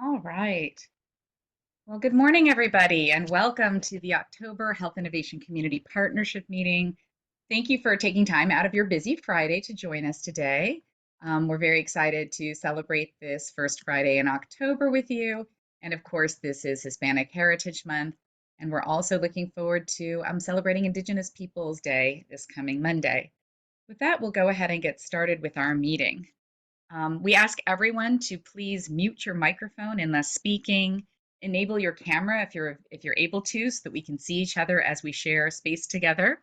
All right. Well, good morning, everybody, and welcome to the October Health Innovation Community Partnership meeting. Thank you for taking time out of your busy Friday to join us today. We're very excited to celebrate this first Friday in October with you. And of course, this is Hispanic Heritage Month. And we're also looking forward to celebrating Indigenous Peoples Day this coming Monday. With that, we'll go ahead and get started with our meeting. We ask everyone to please mute your microphone unless speaking. Enable your camera if you're able to, so that we can see each other as we share space together.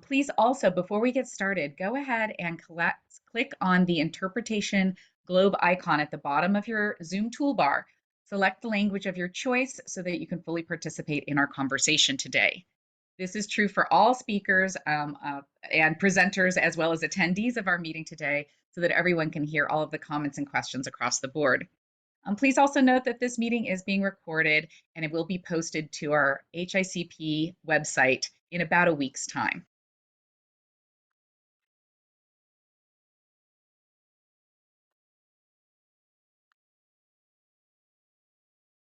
Please also, before we get started, go ahead and click on the interpretation globe icon at the bottom of your Zoom toolbar. Select the language of your choice so that you can fully participate in our conversation today. This is true for all speakers and presenters, as well as attendees of our meeting today, so that everyone can hear all of the comments and questions across the board. Please also note that this meeting is being recorded and it will be posted to our HICP website in about a week's time.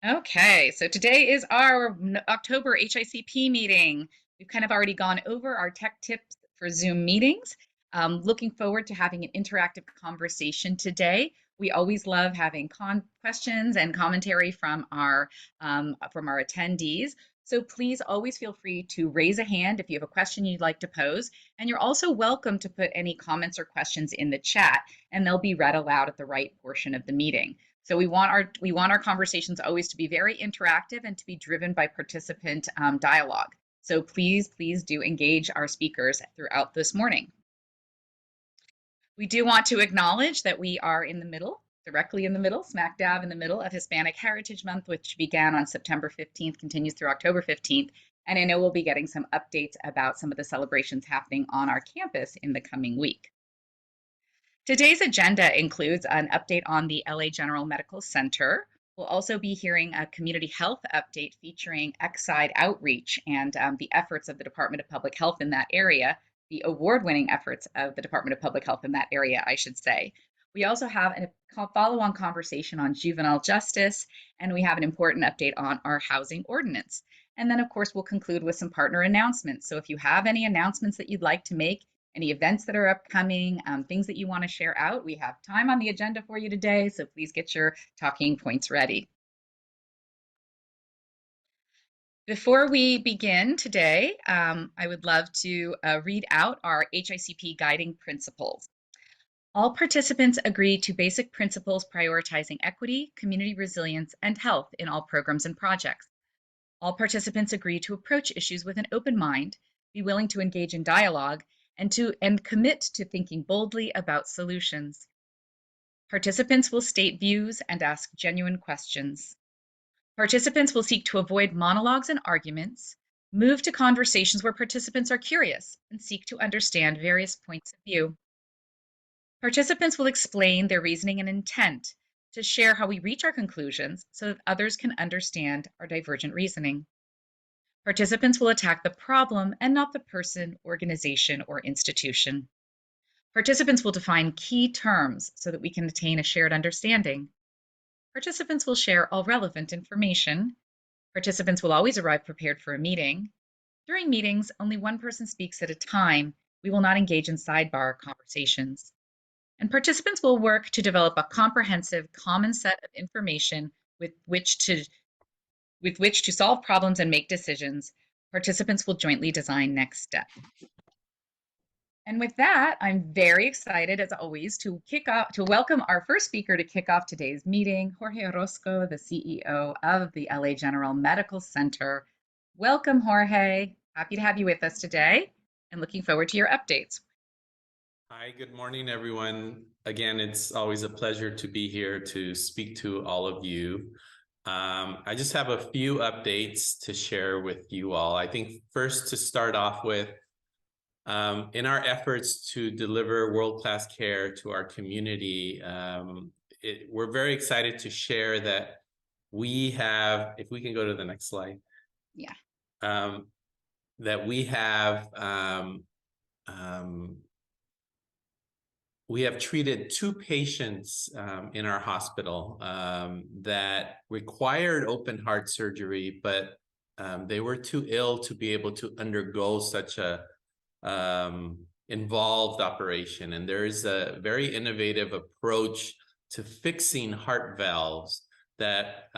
Okay, so today is our October HICP meeting. We've kind of already gone over our tech tips for Zoom meetings. Looking forward to having an interactive conversation today. We always love having questions and commentary from our attendees. So please always feel free to raise a hand if you have a question you'd like to pose. And you're also welcome to put any comments or questions in the chat, and they'll be read aloud at the right portion of the meeting. So we want our conversations always to be very interactive and to be driven by participant dialogue. So please do engage our speakers throughout this morning. We do want to acknowledge that we are in the middle, directly in the middle, smack dab in the middle of Hispanic Heritage Month, which began on September 15th, continues through October 15th. And I know we'll be getting some updates about some of the celebrations happening on our campus in the coming week. Today's agenda includes an update on the LA General Medical Center. We'll also be hearing a community health update featuring Exide outreach and the efforts of the Department of Public Health in that area, the award-winning efforts of the Department of Public Health in that area, I should say. We also have a follow-on conversation on juvenile justice, and we have an important update on our housing ordinance. And then, of course, we'll conclude with some partner announcements. So if you have any announcements that you'd like to make, any events that are upcoming, things that you want to share out, we have time on the agenda for you today, so please get your talking points ready. Before we begin today, I would love to read out our HICP guiding principles. All participants agree to basic principles prioritizing equity, community resilience, and health in all programs and projects. All participants agree to approach issues with an open mind, be willing to engage in dialogue, and commit to thinking boldly about solutions. Participants will state views and ask genuine questions. Participants will seek to avoid monologues and arguments, move to conversations where participants are curious, and seek to understand various points of view. Participants will explain their reasoning and intent to share how we reach our conclusions so that others can understand our divergent reasoning. Participants will attack the problem and not the person, organization, or institution. Participants will define key terms so that we can attain a shared understanding. Participants will share all relevant information. Participants will always arrive prepared for a meeting. During meetings, only one person speaks at a time. We will not engage in sidebar conversations. And participants will work to develop a comprehensive, common set of information with which to solve problems and make decisions. Participants will jointly design next steps. And with that, I'm very excited, as always, to welcome our first speaker to kick off today's meeting, Jorge Orozco, the CEO of the LA General Medical Center. Welcome, Jorge. Happy to have you with us today and looking forward to your updates. Hi, good morning, everyone. Again, it's always a pleasure to be here to speak to all of you. I just have a few updates to share with you all. I think first to start off with, in our efforts to deliver world-class care to our community, we're very excited to share that we have, if we can go to the next slide. Yeah. That we have we have treated two patients in our hospital that required open heart surgery, but they were too ill to be able to undergo such a involved operation. And there is a very innovative approach to fixing heart valves that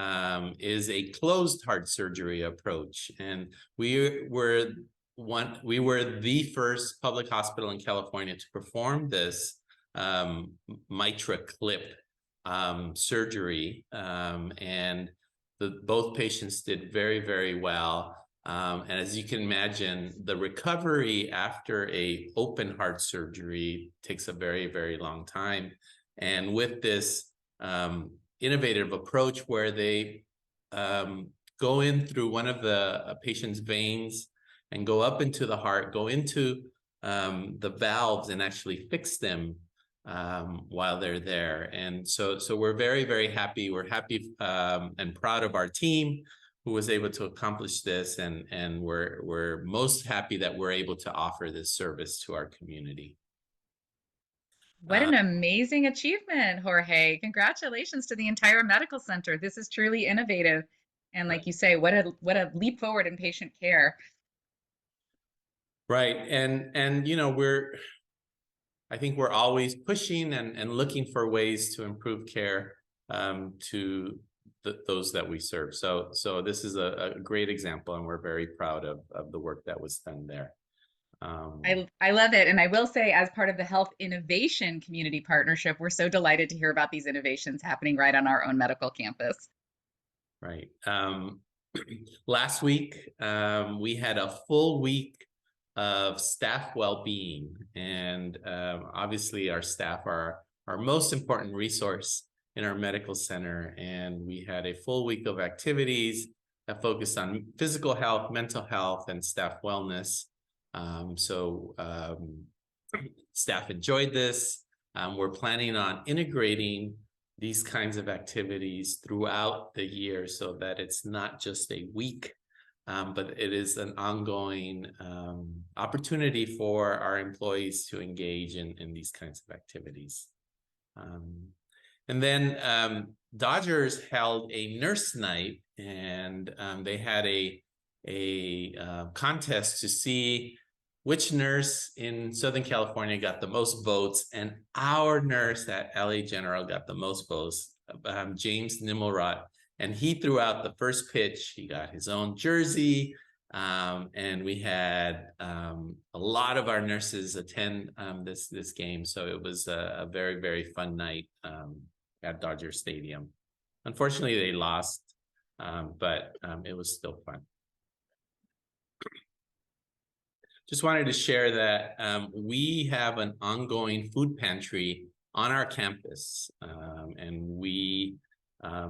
is a closed heart surgery approach. And we were the first public hospital in California to perform this mitra clip surgery, and both patients did very, very well. And as you can imagine, the recovery after a open heart surgery takes a very, very long time. And with this innovative approach where they go in through one of the patient's veins and go up into the heart, go into the valves and actually fix them while they're there. And so we're very, very happy. We're happy and proud of our team who was able to accomplish this. And we're most happy that we're able to offer this service to our community. What an amazing achievement, Jorge. Congratulations to the entire medical center. This is truly innovative. And like you say, what a leap forward in patient care. Right. And I think we're always pushing and looking for ways to improve care to those that we serve. So this is a great example, and we're very proud of the work that was done there. I love it. And I will say, as part of the Health Innovation Community Partnership, we're so delighted to hear about these innovations happening right on our own medical campus. Right. Last week, we had a full week of staff well-being, and obviously our staff are our most important resource in our medical center. And we had a full week of activities that focused on physical health, mental health, and staff wellness. So staff enjoyed this. We're planning on integrating these kinds of activities throughout the year so that it's not just a week, but it is an ongoing opportunity for our employees to engage in these kinds of activities. And then Dodgers held a nurse night, and they had a contest to see which nurse in Southern California got the most votes, and our nurse at LA General got the most votes, James Nimmelrot. And he threw out the first pitch. He got his own jersey, and we had a lot of our nurses attend this game. So it was a very, very fun night at Dodger Stadium. Unfortunately, they lost, but it was still fun. Just wanted to share that we have an ongoing food pantry on our campus, and we,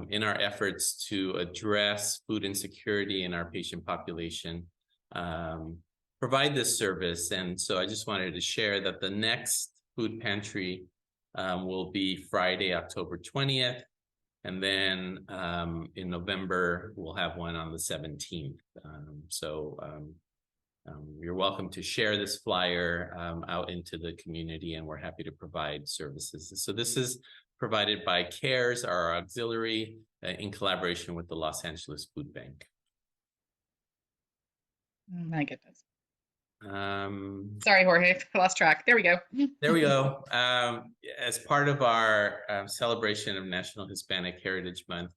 in our efforts to address food insecurity in our patient population, provide this service. And so I just wanted to share that the next food pantry will be Friday, October 20th. And then in November, we'll have one on the 17th. You're welcome to share this flyer out into the community, and we're happy to provide services. So this is provided by CARES, our auxiliary, in collaboration with the Los Angeles Food Bank. Oh, my goodness. Sorry, Jorge, I lost track. There we go. There we go. As part of our celebration of National Hispanic Heritage Month,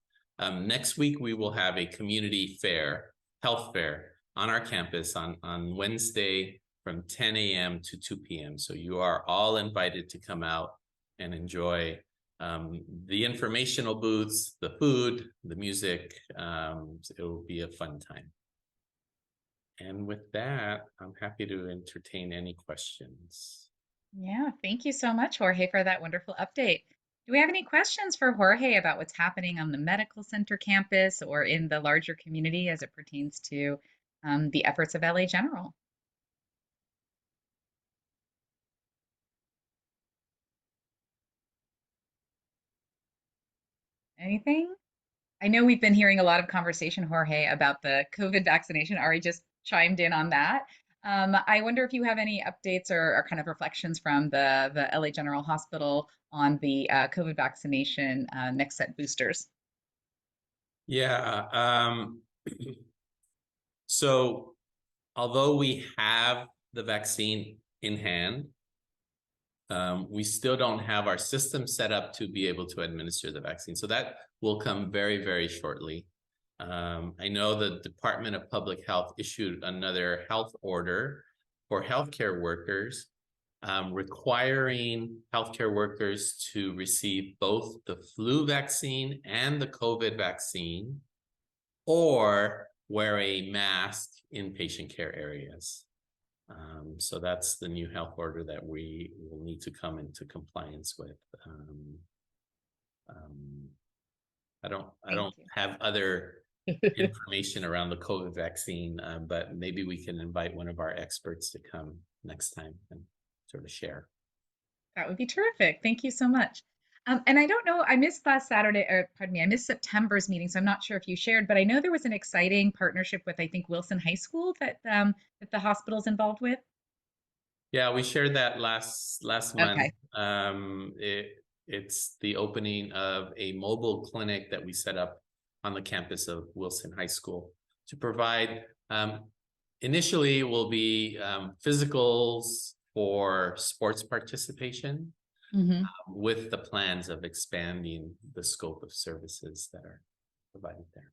next week we will have a community fair, health fair, on our campus on Wednesday from 10 a.m. to 2 p.m. So you are all invited to come out and enjoy the informational booths, the food, the music. It will be a fun time. And with that, I'm happy to entertain any questions. Yeah, thank you so much, Jorge, for that wonderful update. Do we have any questions for Jorge about what's happening on the medical center campus or in the larger community as it pertains to the efforts of LA General? Anything? I know we've been hearing a lot of conversation, Jorge, about the COVID vaccination. Ari just chimed in on that. I wonder if you have any updates or kind of reflections from the LA General Hospital on the COVID vaccination next set boosters. Yeah. So although we have the vaccine in hand, we still don't have our system set up to be able to administer the vaccine. So that will come very, very shortly. I know the Department of Public Health issued another health order for healthcare workers, requiring healthcare workers to receive both the flu vaccine and the COVID vaccine, or wear a mask in patient care areas. So that's the new health order that we will need to come into compliance with. Um, I don't Thank you. have other information around the COVID vaccine, but maybe we can invite one of our experts to come next time and sort of share. That would be terrific. Thank you so much. And I don't know, I missed last Saturday, or pardon me, I missed September's meeting, so I'm not sure if you shared, but I know there was an exciting partnership with, I think, Wilson High School that the hospital's involved with. Yeah, we shared that last month. Okay. It's the opening of a mobile clinic that we set up on the campus of Wilson High School to provide. Initially, will be physicals for sports participation, Hmm. with the plans of expanding the scope of services that are provided there.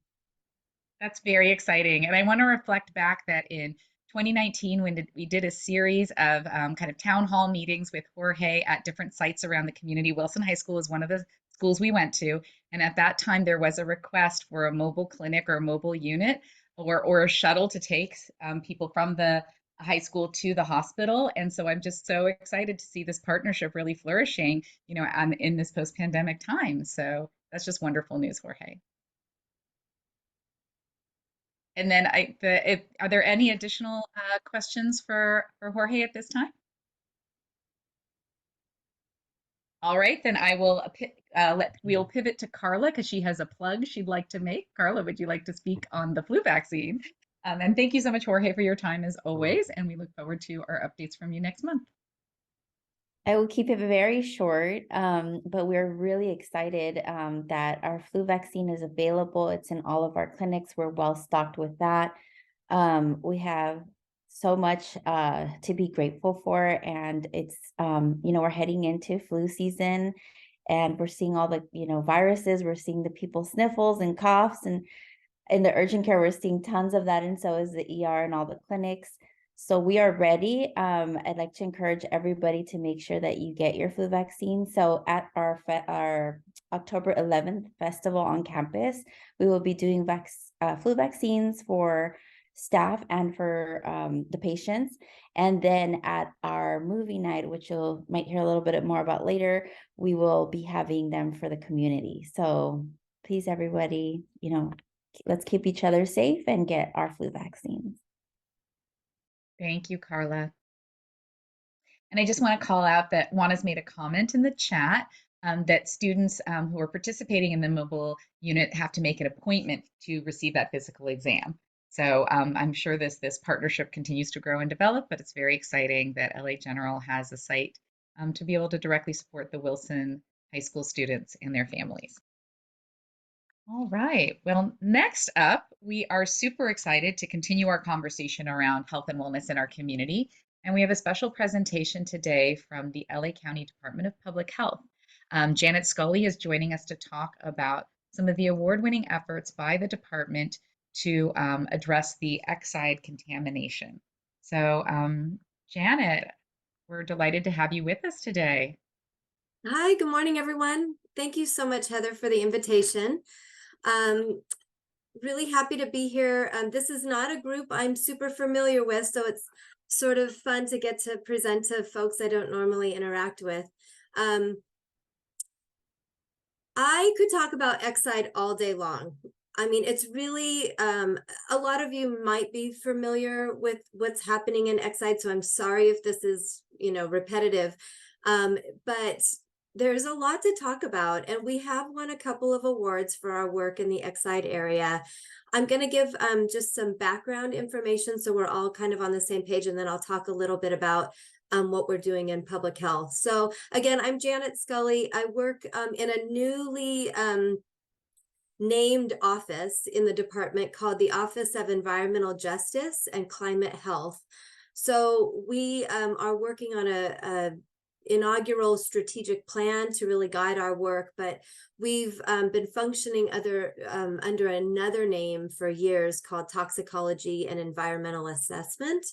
That's very exciting. And I want to reflect back that in 2019, when we did a series of kind of town hall meetings with Jorge at different sites around the community. Wilson High School is one of the schools we went to. And at that time, there was a request for a mobile clinic or a mobile unit or a shuttle to take people from the high school to the hospital. And so I'm just so excited to see this partnership really flourishing, in this post-pandemic time. So that's just wonderful news, Jorge. And then are there any additional questions for Jorge at this time? All right, then I will we'll pivot to Carla because she has a plug she'd like to make. Carla, would you like to speak on the flu vaccine? And thank you so much, Jorge, for your time as always. And we look forward to our updates from you next month. I will keep it very short, but we're really excited that our flu vaccine is available. It's in all of our clinics. We're well stocked with that. We have so much to be grateful for, and it's we're heading into flu season, and we're seeing all the viruses. We're seeing the people sniffles and coughs, and in the urgent care, we're seeing tons of that, and so is the ER and all the clinics. So we are ready. I'd like to encourage everybody to make sure that you get your flu vaccine. So at our October 11th festival on campus, we will be doing flu vaccines for staff and for the patients. And then at our movie night, which you might hear a little bit more about later, we will be having them for the community. So please, everybody, let's keep each other safe and get our flu vaccines. Thank you, Carla. And I just want to call out that Juana's made a comment in the chat that students who are participating in the mobile unit have to make an appointment to receive that physical exam. So I'm sure this partnership continues to grow and develop, but it's very exciting that LA General has a site to be able to directly support the Wilson High School students and their families. All right. Well, next up, we are super excited to continue our conversation around health and wellness in our community. And we have a special presentation today from the LA County Department of Public Health. Janet Scully is joining us to talk about some of the award-winning efforts by the department to address the Exide contamination. So, Janet, we're delighted to have you with us today. Hi, good morning, everyone. Thank you so much, Heather, for the invitation. Really happy to be here. This is not a group I'm super familiar with, so it's sort of fun to get to present to folks I don't normally interact with. I could talk about Exide all day long. I mean, it's really, a lot of you might be familiar with what's happening in Exide, so I'm sorry if this is, repetitive. But there's a lot to talk about, and we have won a couple of awards for our work in the Exide area. I'm going to give just some background information so we're all kind of on the same page, and then I'll talk a little bit about what we're doing in public health. So again, I'm Janet Scully. I work in a newly named office in the department called the Office of Environmental Justice and Climate Health. So we are working on a inaugural strategic plan to really guide our work, but we've been functioning under another name for years called Toxicology and Environmental Assessment.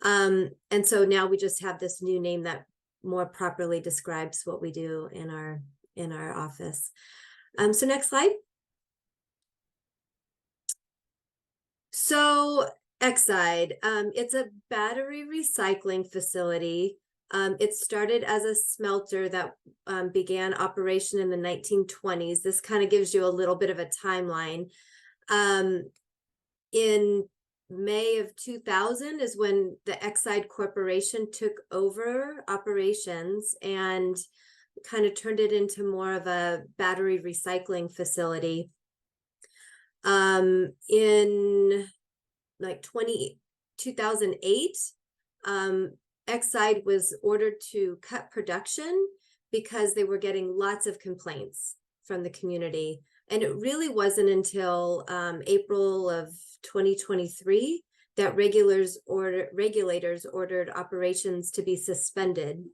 And so now we just have this new name that more properly describes what we do in our office. So next slide. So Exide, it's a battery recycling facility. It started as a smelter that began operation in the 1920s. This kind of gives you a little bit of a timeline. In May of 2000 is when the Exide Corporation took over operations and kind of turned it into more of a battery recycling facility. In like 2008, Exide was ordered to cut production because they were getting lots of complaints from the community. And it really wasn't until April of 2023 that regulators ordered operations to be suspended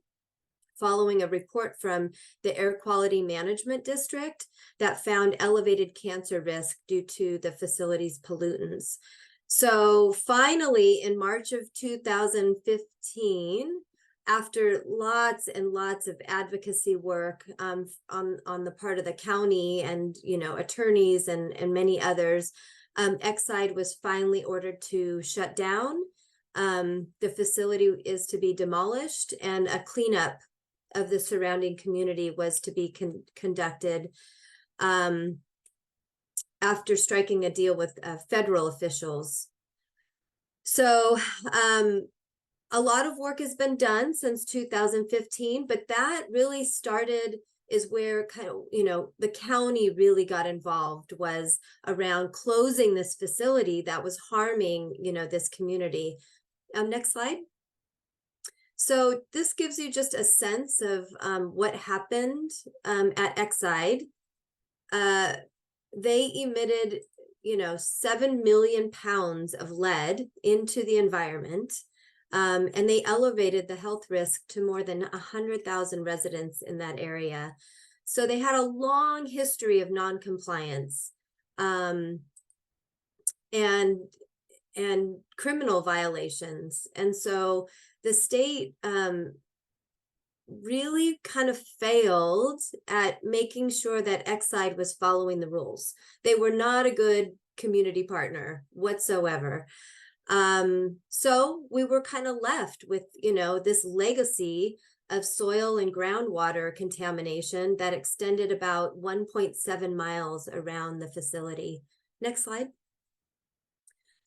following a report from the Air Quality Management District that found elevated cancer risk due to the facility's pollutants. So finally, in March of 2015, after lots and lots of advocacy work on the part of the county and attorneys and many others, Exide was finally ordered to shut down. The facility is to be demolished, and a cleanup of the surrounding community was to be conducted after striking a deal with federal officials. So a lot of work has been done since 2015, but that really started is where kind of, the county really got involved, was around closing this facility that was harming, this community. Next slide. So this gives you just a sense of what happened at Exide. They emitted, 7 million pounds of lead into the environment, and they elevated the health risk to more than 100,000 residents in that area. So they had a long history of non-compliance and criminal violations. And so the state really kind of failed at making sure that Exide was following the rules. They were not a good community partner whatsoever. So we were kind of left with, this legacy of soil and groundwater contamination that extended about 1.7 miles around the facility. Next slide.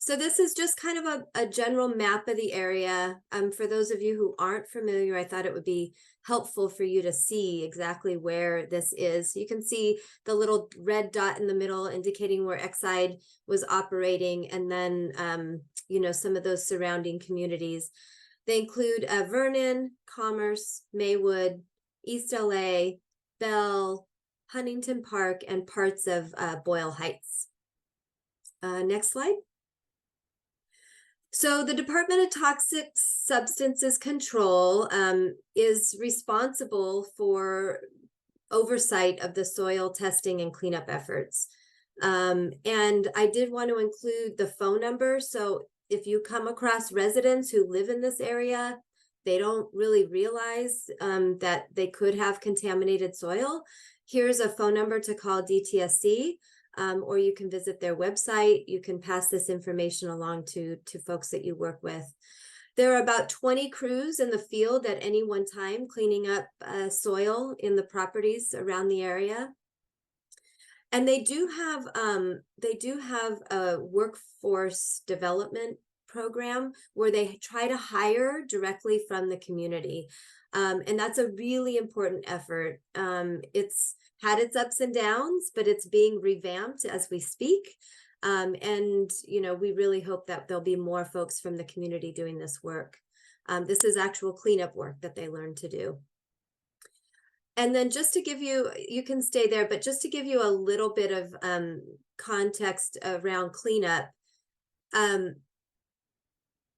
So this is just kind of a general map of the area. For those of you who aren't familiar, I thought it would be helpful for you to see exactly where this is. You can see the little red dot in the middle indicating where Exide was operating, and then, some of those surrounding communities. They include Vernon, Commerce, Maywood, East LA, Bell, Huntington Park, and parts of Boyle Heights. Next slide. So the Department of Toxic Substances Control is responsible for oversight of the soil testing and cleanup efforts. And I did want to include the phone number. So if you come across residents who live in this area, they don't really realize that they could have contaminated soil, here's a phone number to call DTSC. Or you can visit their website. You can pass this information along to folks that you work with. There are about 20 crews in the field at any one time cleaning up soil in the properties around the area. And they do have a workforce development program where they try to hire directly from the community. And that's a really important effort. It's had its ups and downs, but it's being revamped as we speak. And, you know, we really hope that there'll be more folks from the community doing this work. This is actual cleanup work that they learn to do. And then just to give you, you can stay there, but just to give you a little bit of context around cleanup,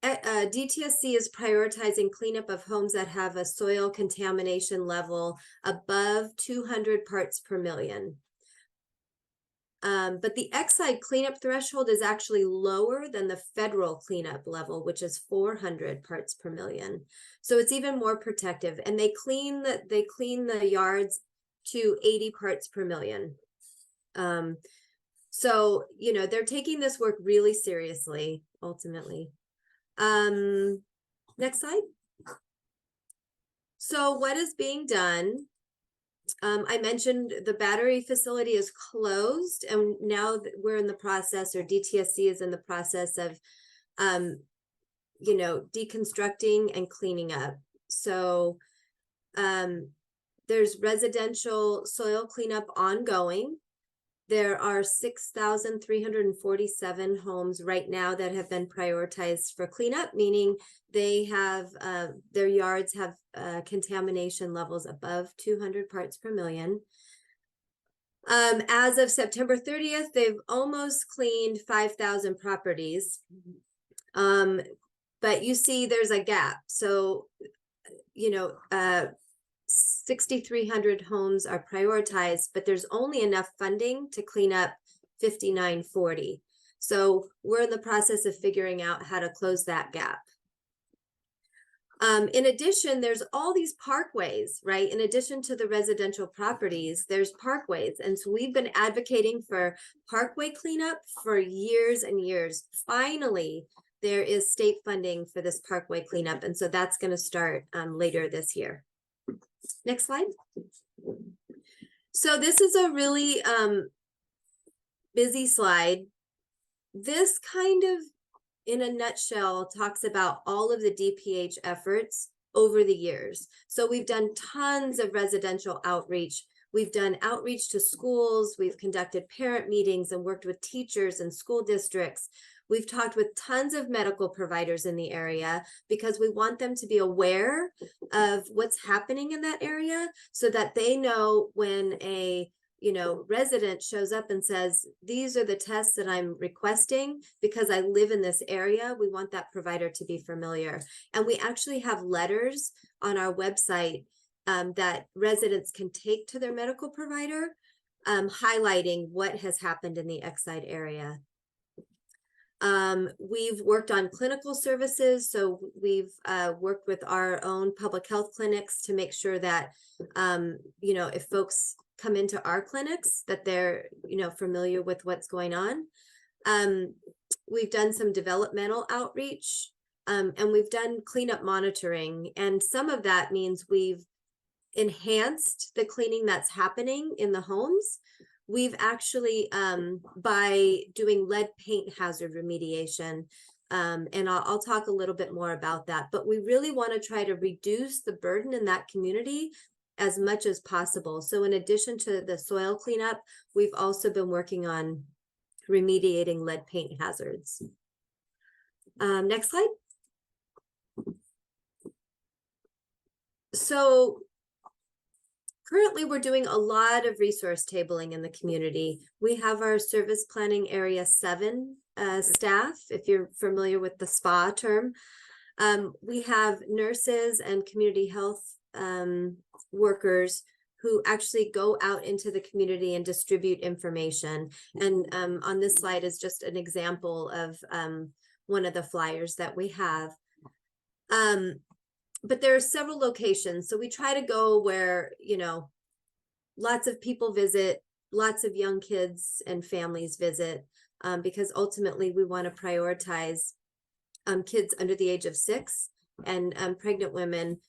DTSC is prioritizing cleanup of homes that have a soil contamination level above 200 parts per million. But the Exide cleanup threshold is actually lower than the federal cleanup level, which is 400 parts per million. So it's even more protective, and they clean the yards to 80 parts per million. So, you know, they're taking this work really seriously, ultimately. Next slide. So what is being done? I mentioned the battery facility is closed, and now we're in the process, or DTSC is in the process of, you know, deconstructing and cleaning up. So there's residential soil cleanup ongoing. There are 6,347 homes right now that have been prioritized for cleanup, meaning they have their yards have contamination levels above 200 parts per million. As of September 30th, they've almost cleaned 5,000 properties. But you see there's a gap. So, you know, 6,300 homes are prioritized, but there's only enough funding to clean up 5,940. So we're in the process of figuring out how to close that gap. In addition, there's all these parkways, right? In addition to the residential properties, there's parkways. And so we've been advocating for parkway cleanup for years and years. Finally, there is state funding for this parkway cleanup. And so that's going to start later this year. Next slide. So this is a really busy slide. This kind of, in a nutshell, talks about all of the DPH efforts over the years. So we've done tons of residential outreach. We've done outreach to schools. We've conducted parent meetings and worked with teachers and school districts. We've talked with tons of medical providers in the area because we want them to be aware of what's happening in that area so that they know when a resident shows up and says, these are the tests that I'm requesting because I live in this area. We want that provider to be familiar. And we actually have letters on our website that residents can take to their medical provider, highlighting what has happened in the Exide area. We've worked on clinical services. So we've worked with our own public health clinics to make sure that, if folks come into our clinics, that they're, familiar with what's going on. We've done some developmental outreach, and we've done cleanup monitoring. And some of that means we've enhanced the cleaning that's happening in the homes. We've actually, by doing lead paint hazard remediation, and I'll talk a little bit more about that, but we really want to try to reduce the burden in that community as much as possible. So in addition to the soil cleanup, we've also been working on remediating lead paint hazards. Next slide. So currently, we're doing a lot of resource tabling in the community. We have our Service Planning Area 7 staff, if you're familiar with the SPA term. We have nurses and community health workers who actually go out into the community and distribute information. And on this slide is just an example of one of the flyers that we have. But there are several locations. So we try to go where, lots of people visit, lots of young kids and families visit, because ultimately we want to prioritize kids under the age of 6 and pregnant women,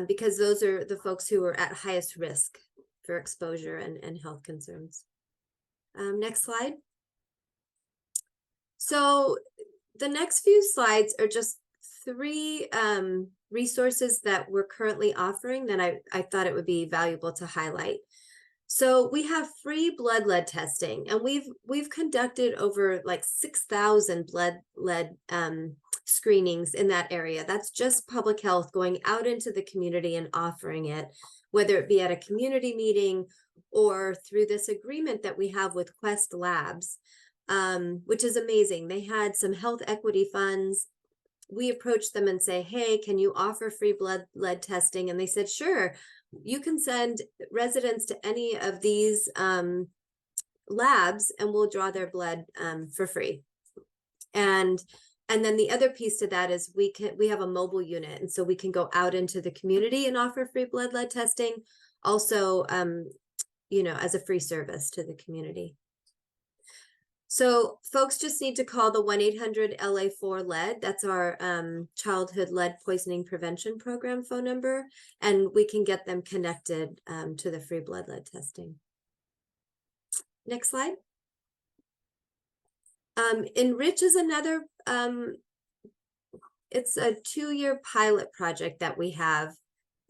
because those are the folks who are at highest risk for exposure and health concerns. Next slide. So the next few slides are just 3 resources that we're currently offering that I thought it would be valuable to highlight. So we have free blood lead testing, and we've conducted over like 6,000 blood lead screenings in that area. That's just public health going out into the community and offering it, whether it be at a community meeting or through this agreement that we have with Quest Labs, which is amazing. They had some health equity funds. We approached them and say, hey, can you offer free blood lead testing? And they said, sure, you can send residents to any of these labs and we'll draw their blood for free. And then the other piece to that is we have a mobile unit, and so we can go out into the community and offer free blood lead testing, also as a free service to the community. So folks just need to call the 1-800-LA4-LED. That's our childhood lead poisoning prevention program phone number, and we can get them connected to the free blood lead testing. Next slide. Enrich is another, it's a 2-year pilot project that we have.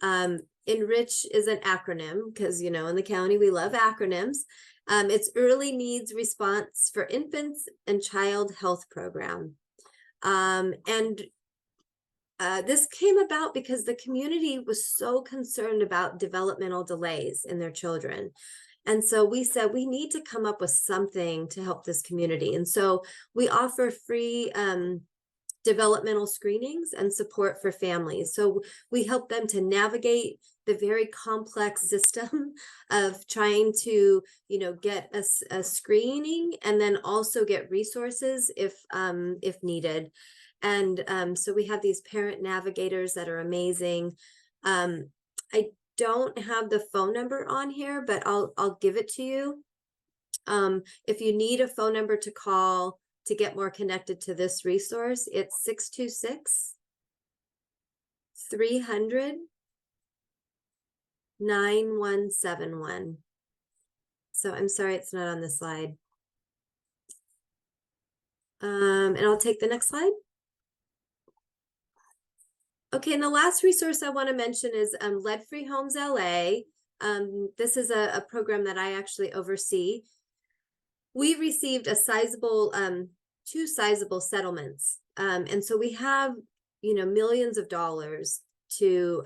Enrich is an acronym because, in the county, we love acronyms. It's Early Needs Response for Infants and Child Health Program. This came about because the community was so concerned about developmental delays in their children. And so we said, we need to come up with something to help this community. And so we offer free developmental screenings and support for families. So we help them to navigate the very complex system of trying to, get a screening and then also get resources if needed. And so we have these parent navigators that are amazing. I don't have the phone number on here, but I'll give it to you. If you need a phone number to call to get more connected to this resource, it's 626-300-9171. So I'm sorry it's not on the slide. And I'll take the next slide. Okay, and the last resource I want to mention is Lead Free Homes LA. This is a program that I actually oversee. We received a sizable, 2 sizable settlements. And so we have, millions of dollars to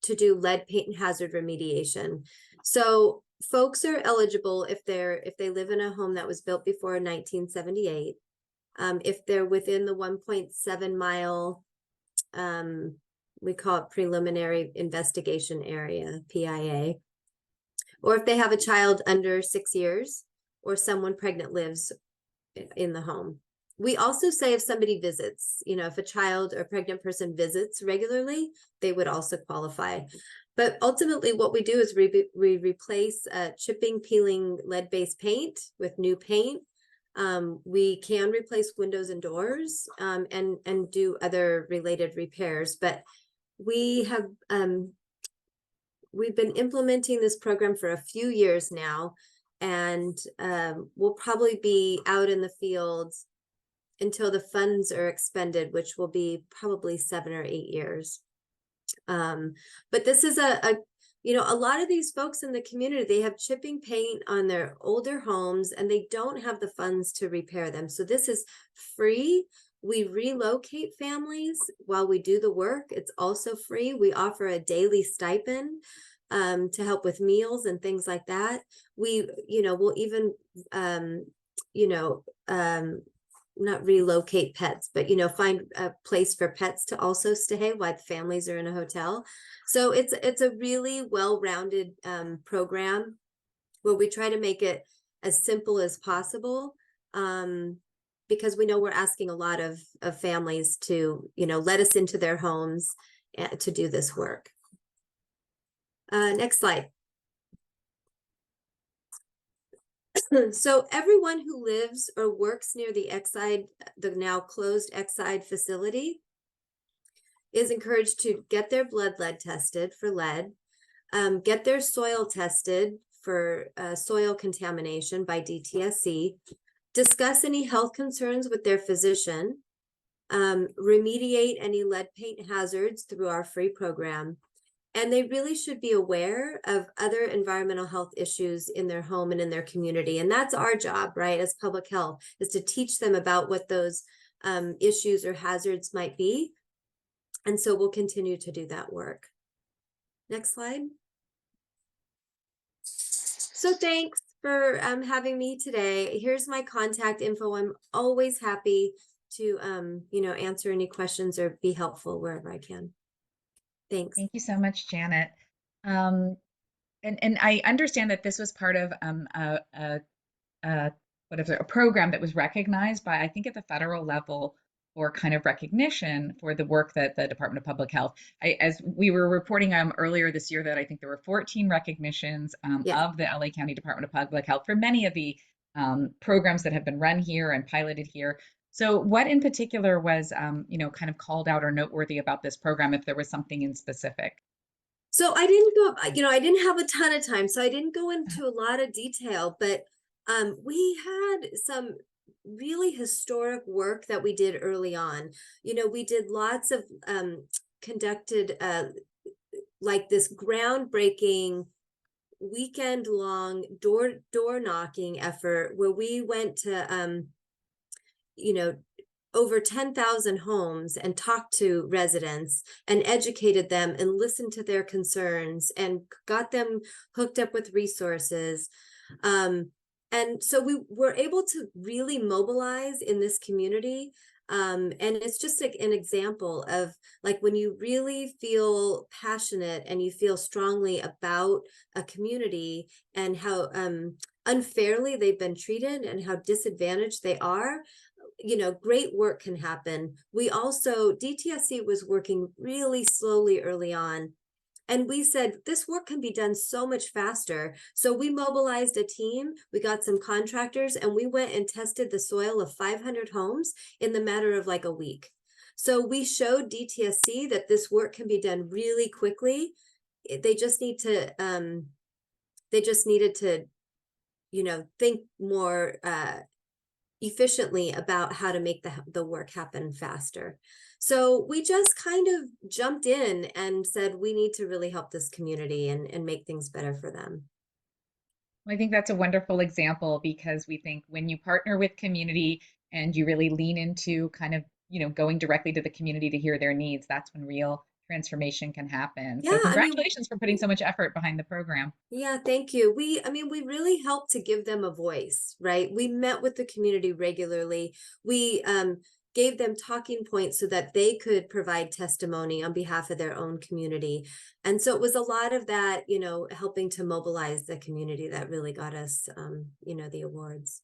do lead paint and hazard remediation. So folks are eligible if they live in a home that was built before 1978, if they're within the 1.7 mile, we call it preliminary investigation area, PIA, or if they have a child under 6 years or someone pregnant lives in the home. We also say if somebody visits, if a child or pregnant person visits regularly, they would also qualify. But ultimately what we do is we replace chipping, peeling lead-based paint with new paint. We can replace windows and doors and do other related repairs, but we have we've been implementing this program for a few years now, and we'll probably be out in the field until the funds are expended, which will be probably 7 or 8 years. But this is a lot of these folks in the community, they have chipping paint on their older homes and they don't have the funds to repair them. So this is free. We relocate families while we do the work. It's also free. We offer a daily stipend to help with meals and things like that. We'll even, not relocate pets, but, find a place for pets to also stay while the families are in a hotel. So it's a really well-rounded program where we try to make it as simple as possible, because we know we're asking a lot of families to, let us into their homes to do this work. Next slide. So everyone who lives or works near the the now closed Exide facility is encouraged to get their blood lead tested for lead, get their soil tested for soil contamination by DTSC, discuss any health concerns with their physician, remediate any lead paint hazards through our free program, And they really should be aware of other environmental health issues in their home and in their community. And that's our job, right, as public health, is to teach them about what those issues or hazards might be. And so we'll continue to do that work. Next slide. So thanks for having me today. Here's my contact info. I'm always happy to answer any questions or be helpful wherever I can. Thanks. Thank you so much, Janet. And I understand that this was part of a what is it, a program that was recognized by, I think, at the federal level for kind of recognition for the work that the Department of Public Health. As we were reporting earlier this year, that I think there were 14 recognitions Yeah. of the LA County Department of Public Health for many of the programs that have been run here and piloted here. So what in particular was, kind of called out or noteworthy about this program, if there was something in specific? So I didn't go, I didn't have a ton of time, so I didn't go into a lot of detail, but we had some really historic work that we did early on. We did lots of conducted like this groundbreaking weekend-long door knocking effort where we went to over 10,000 homes and talked to residents and educated them and listened to their concerns and got them hooked up with resources. And so we were able to really mobilize in this community. And it's just like an example of like when you really feel passionate and you feel strongly about a community and how unfairly they've been treated and how disadvantaged they are, great work can happen. We also, DTSC was working really slowly early on. And we said, this work can be done so much faster. So we mobilized a team, we got some contractors, and we went and tested the soil of 500 homes in the matter of like a week. So we showed DTSC that this work can be done really quickly. They just needed to, think more efficiently about how to make the work happen faster. So we just kind of jumped in and said, we need to really help this community and make things better for them. Well, I think that's a wonderful example, because we think when you partner with community and you really lean into kind of, going directly to the community to hear their needs, that's when real transformation can happen. So Yeah, congratulations for putting so much effort behind the program. Yeah, thank you. We really helped to give them a voice, right? We met with the community regularly. We gave them talking points so that they could provide testimony on behalf of their own community. And so it was a lot of that, helping to mobilize the community that really got us, the awards.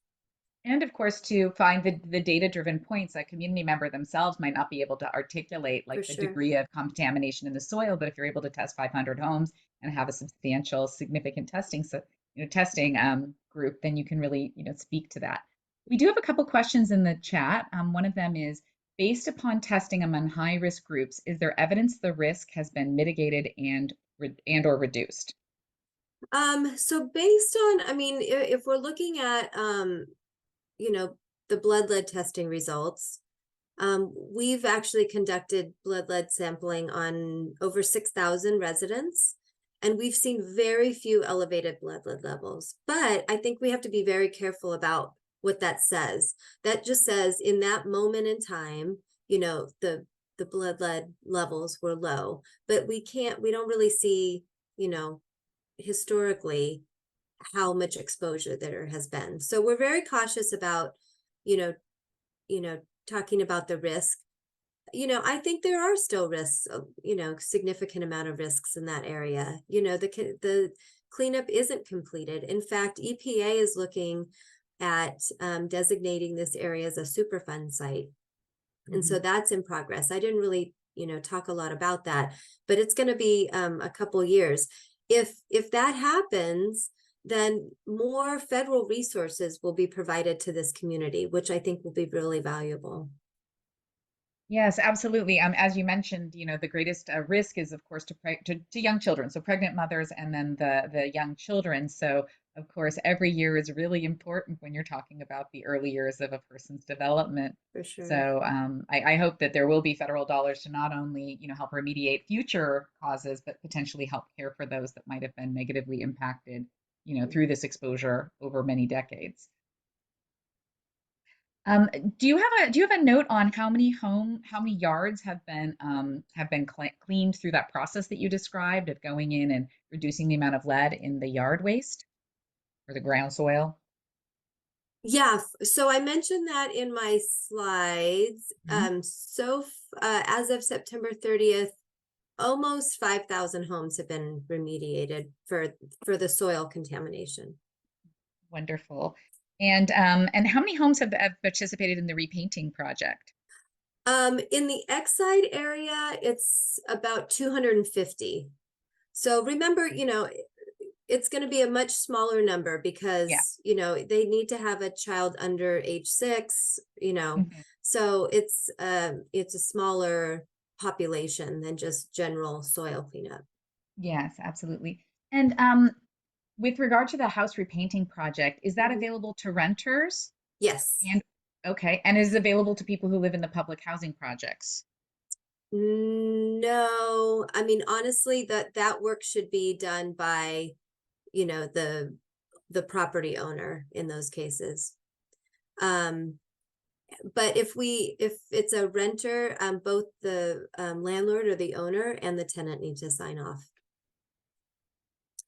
And of course, to find the data-driven points that community member themselves might not be able to articulate, For like the sure. degree of contamination in the soil. But if you're able to test 500 homes and have a substantial, significant testing group, then you can really, speak to that. We do have a couple questions in the chat. One of them is, based upon testing among high-risk groups, is there evidence the risk has been mitigated and or reduced? So based on, if we're looking at the blood lead testing results, we've actually conducted blood lead sampling on over 6,000 residents, and we've seen very few elevated blood lead levels. But I think we have to be very careful about what that says. That just says in that moment in time, the blood lead levels were low, but we don't really see, historically how much exposure there has been. So we're very cautious about, talking about the risk. I think there are still risks, significant amount of risks in that area. The cleanup isn't completed. In fact, EPA is looking at designating this area as a Superfund site. And so that's in progress. I didn't really, talk a lot about that, but it's going to be a couple years. If that happens, then more federal resources will be provided to this community, which I think will be really valuable. Yes, absolutely. As you mentioned, the greatest risk is, of course, to young children, so pregnant mothers and then the young children. So Of course, every year is really important when you're talking about the early years of a person's development. For sure. So I hope that there will be federal dollars to not only, help remediate future causes, but potentially help care for those that might have been negatively impacted, through this exposure over many decades. Do you have a note on how many yards have been cleaned through that process that you described of going in and reducing the amount of lead in the yard waste or the ground soil? Yeah, so I mentioned that in my slides. Mhm. As of September 30th, almost 5,000 homes have been remediated for the soil contamination. Wonderful. And how many homes have participated in the repainting project? In the Exide area, it's about 250. So remember, it's going to be a much smaller number Yeah. because, they need to have a child under age 6, Mhm. so it's a smaller population than just general soil cleanup. Yes, absolutely. And with regard to the house repainting project, is that Mhm. available to renters? Yes. And okay, and is it available to people who live in the public housing projects? No, I mean, honestly, that work should be done by, the property owner in those cases. But if it's a renter, both the landlord or the owner and the tenant need to sign off.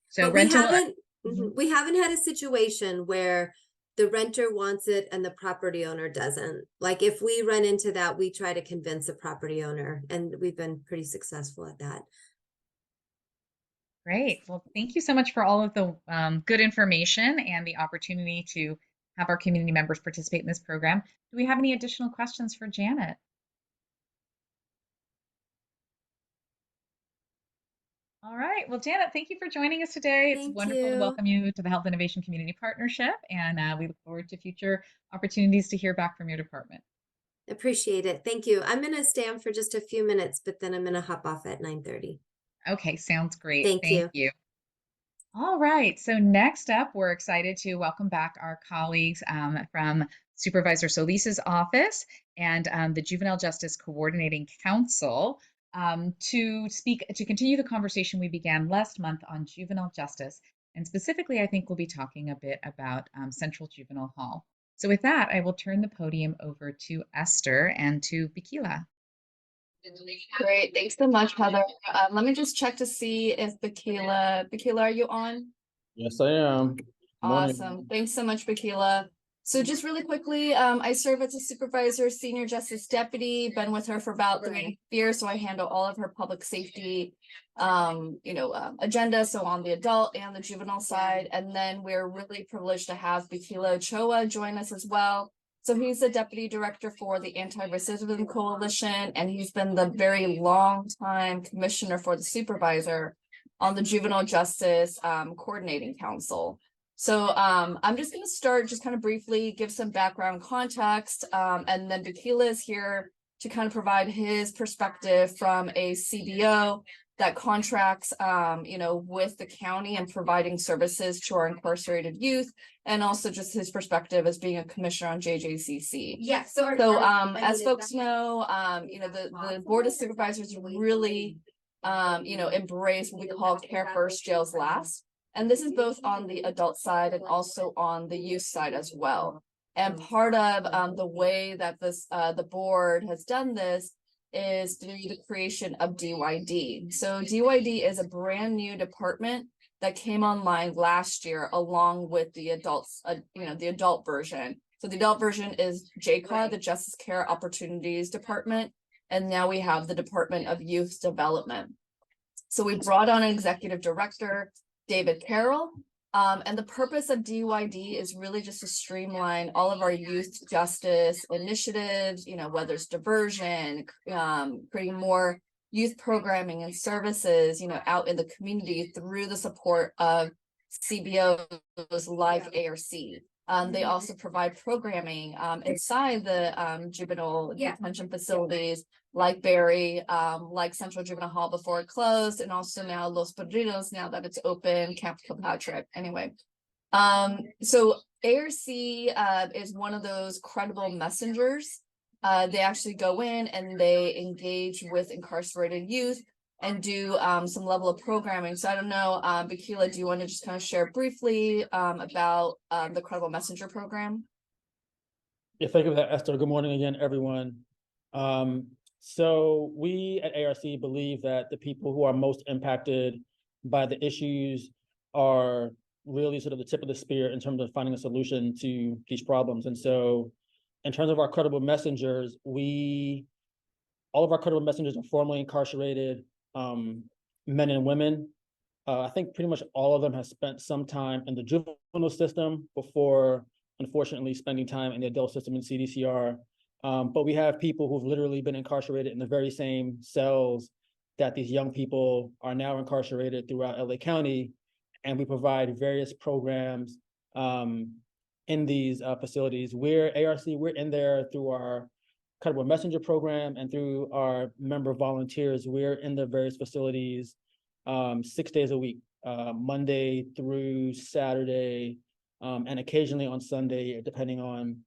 So But we rental. haven't Mhm. we haven't had a situation where the renter wants it and the property owner doesn't. Like if we run into that, we try to convince the property owner, and we've been pretty successful at that. Great. Well, thank you so much for all of the good information and the opportunity to have our community members participate in this program. Do we have any additional questions for Janet? All right. Well, Janet, thank you for joining us today. It's Thank wonderful to you. welcome you to the Health Innovation Community Partnership, and we look forward to future opportunities to hear back from your department. Appreciate it. Thank you. I'm going to stay on for just a few minutes, but then I'm going to hop off at 9:30. Okay, sounds great. Thank Thank you. you. All right. So next up, we're excited to welcome back our colleagues from Supervisor Solis's office and the Juvenile Justice Coordinating Council to continue the conversation we began last month on juvenile justice. And specifically, I think we'll be talking a bit about Central Juvenile Hall. So with that, I will turn the podium over to Esther and to Bakila. Great. Thanks so much, Heather. Let me just check to see if Bakila, are you on? Yes, I am. Morning. Awesome. Thanks so much, Bakila. So just really quickly, I serve as a supervisor, senior justice deputy, been with her for about 3 years. So I handle all of her public safety, agenda. So on the adult and the juvenile side. And then we're really privileged to have Bakila Ochoa join us as well. So he's the deputy director for the Anti-Recidivism Coalition, and he's been the very long time commissioner for the supervisor on the Juvenile Justice Coordinating Council. So I'm just going to start just kind of briefly, give some background context, and then Bakila is here to kind of provide his perspective from a CBO that contracts, with the county and providing services to our incarcerated youth, and also just his perspective as being a commissioner on JJCC. Yes. So, as folks know, the Board of Supervisors really, embrace what we call Care First, Jails Last. And this is both on the adult side and also on the youth side as well. And part of the way that the board has done this is through the creation of DYD. So DYD is a brand new department that came online last year along with the adults, the adult version. So the adult version is JCA, the Justice Care Opportunities Department. And now we have the Department of Youth Development. So we brought on an executive director, David Carroll. And the purpose of DYD is really just to streamline all of our youth justice initiatives, whether it's diversion, creating more youth programming and services, out in the community through the support of CBOs like ARC. They also provide programming inside the juvenile detention facilities like Barry, like Central Juvenile Hall before it closed, and also now Los Padrinos, now that it's open, Camp Kilpatrick. Anyway, So ARC is one of those credible messengers. They actually go in and they engage with incarcerated youth and do some level of programming. So I don't know, Bakila, do you want to just kind of share briefly about the Credible Messenger program? Yeah, thank you for that, Esther. Good morning again, everyone. So we at ARC believe that the people who are most impacted by the issues are really sort of the tip of the spear in terms of finding a solution to these problems. And so in terms of our credible messengers, all of our credible messengers are formerly incarcerated men and women. I think pretty much all of them have spent some time in the juvenile system before, unfortunately, spending time in the adult system in CDCR. But we have people who've literally been incarcerated in the very same cells that these young people are now incarcerated throughout LA County. And we provide various programs in these facilities. We're in there through our Credible Messenger program and through our member volunteers. We're in the various facilities 6 days a week, Monday through Saturday, and occasionally on Sunday, depending on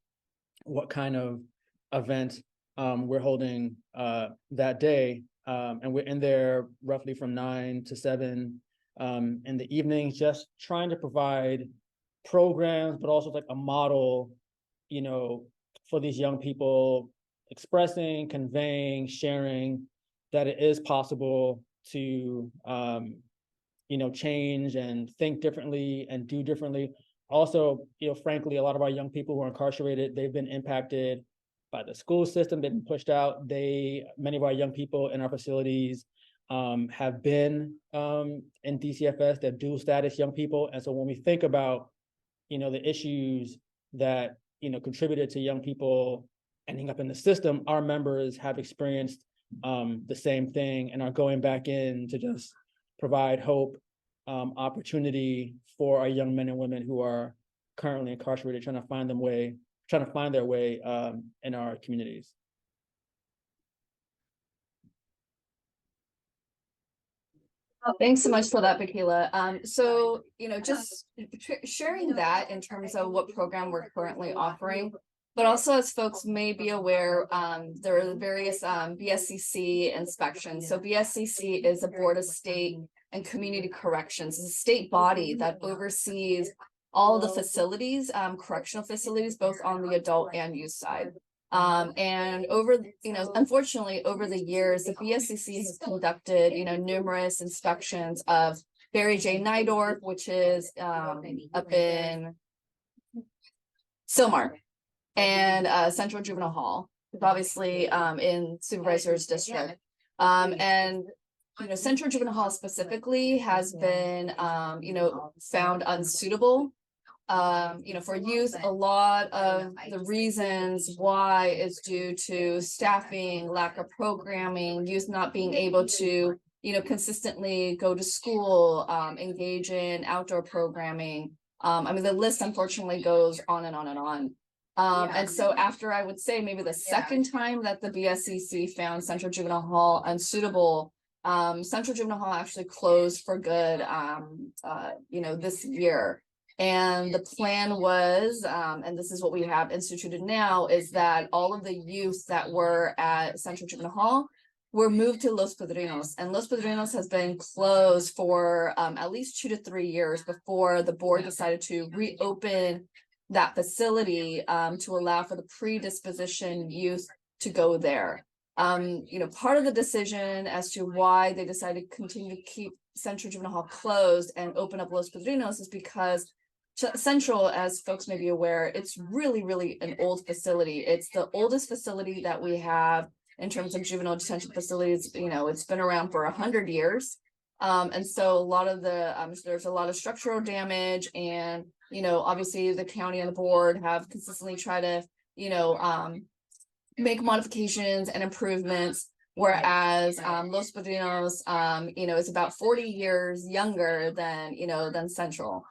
what kind of event we're holding that day. And we're in there roughly from 9 to 7 in the evenings, just trying to provide programs, but also like a model, for these young people, expressing, conveying, sharing that it is possible to change and think differently and do differently. Also, frankly, a lot of our young people who are incarcerated, they've been impacted by the school system. They've been pushed out. Many of our young people in our facilities have been in DCFS, they're dual status young people. And so when we think about, the issues that, contributed to young people ending up in the system, our members have experienced the same thing and are going back in to just provide hope, opportunity for our young men and women who are currently incarcerated, trying to find their way in our communities. Thanks so much for that, Bakila. So, just sharing that in terms of what program we're currently offering, but also as folks may be aware, there are various BSCC inspections. So BSCC is a Board of State and Community Corrections. It's a state body that oversees all of the facilities, correctional facilities, both on the adult and youth side. And unfortunately, over the years, the BSCC has conducted, numerous inspections of Barry J. Nydorf, which is up in Silmar, and Central Juvenile Hall, obviously in Supervisor's District. And Central Juvenile Hall specifically has been, found unsuitable. For youth, a lot of the reasons why is due to staffing, lack of programming, youth not being able to, consistently go to school, engage in outdoor programming. The list unfortunately goes on and on and on. And so after, I would say, maybe the second time that the BSCC found Central Juvenile Hall unsuitable, Central Juvenile Hall actually closed for good, this year. And the plan was, and this is what we have instituted now, is that all of the youth that were at Central Juvenile Hall were moved to Los Padrinos. And Los Padrinos has been closed for at least 2 to 3 years before the board decided to reopen that facility to allow for the predisposition youth to go there. Part of the decision as to why they decided to continue to keep Central Juvenile Hall closed and open up Los Padrinos is because Central, as folks may be aware, it's really, really an old facility. It's the oldest facility that we have in terms of juvenile detention facilities. It's been around for 100 years. And so a lot of there's a lot of structural damage, and, obviously the county and the board have consistently tried to, make modifications and improvements. Whereas Los Padrinos, is about 40 years younger than Central.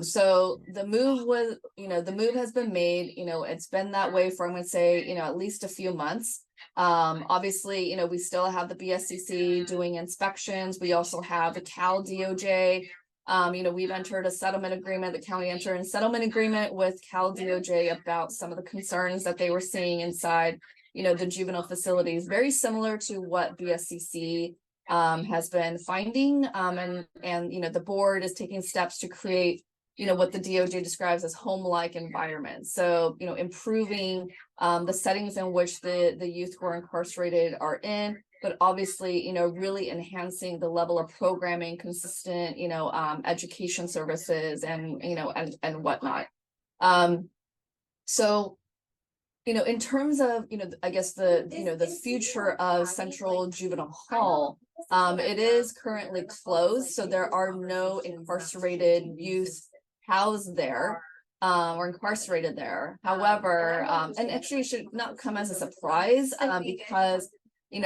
So the move has been made. It's been that way for, I'm going to say, at least a few months. Obviously, we still have the BSCC doing inspections. We also have the Cal DOJ We've entered a settlement agreement, the county entered a settlement agreement with Cal DOJ about some of the concerns that they were seeing inside, the juvenile facilities, very similar to what BSCC has been finding. And the board is taking steps to create, what the DOJ describes as home-like environments. So, improving the settings in which the youth who are incarcerated are in, but obviously, really enhancing the level of programming, consistent, education services and, and whatnot. So, in terms of, I guess the future of Central Juvenile Hall, it is currently closed. So there are no incarcerated youth housed there or incarcerated there. However, and actually it should not come as a surprise because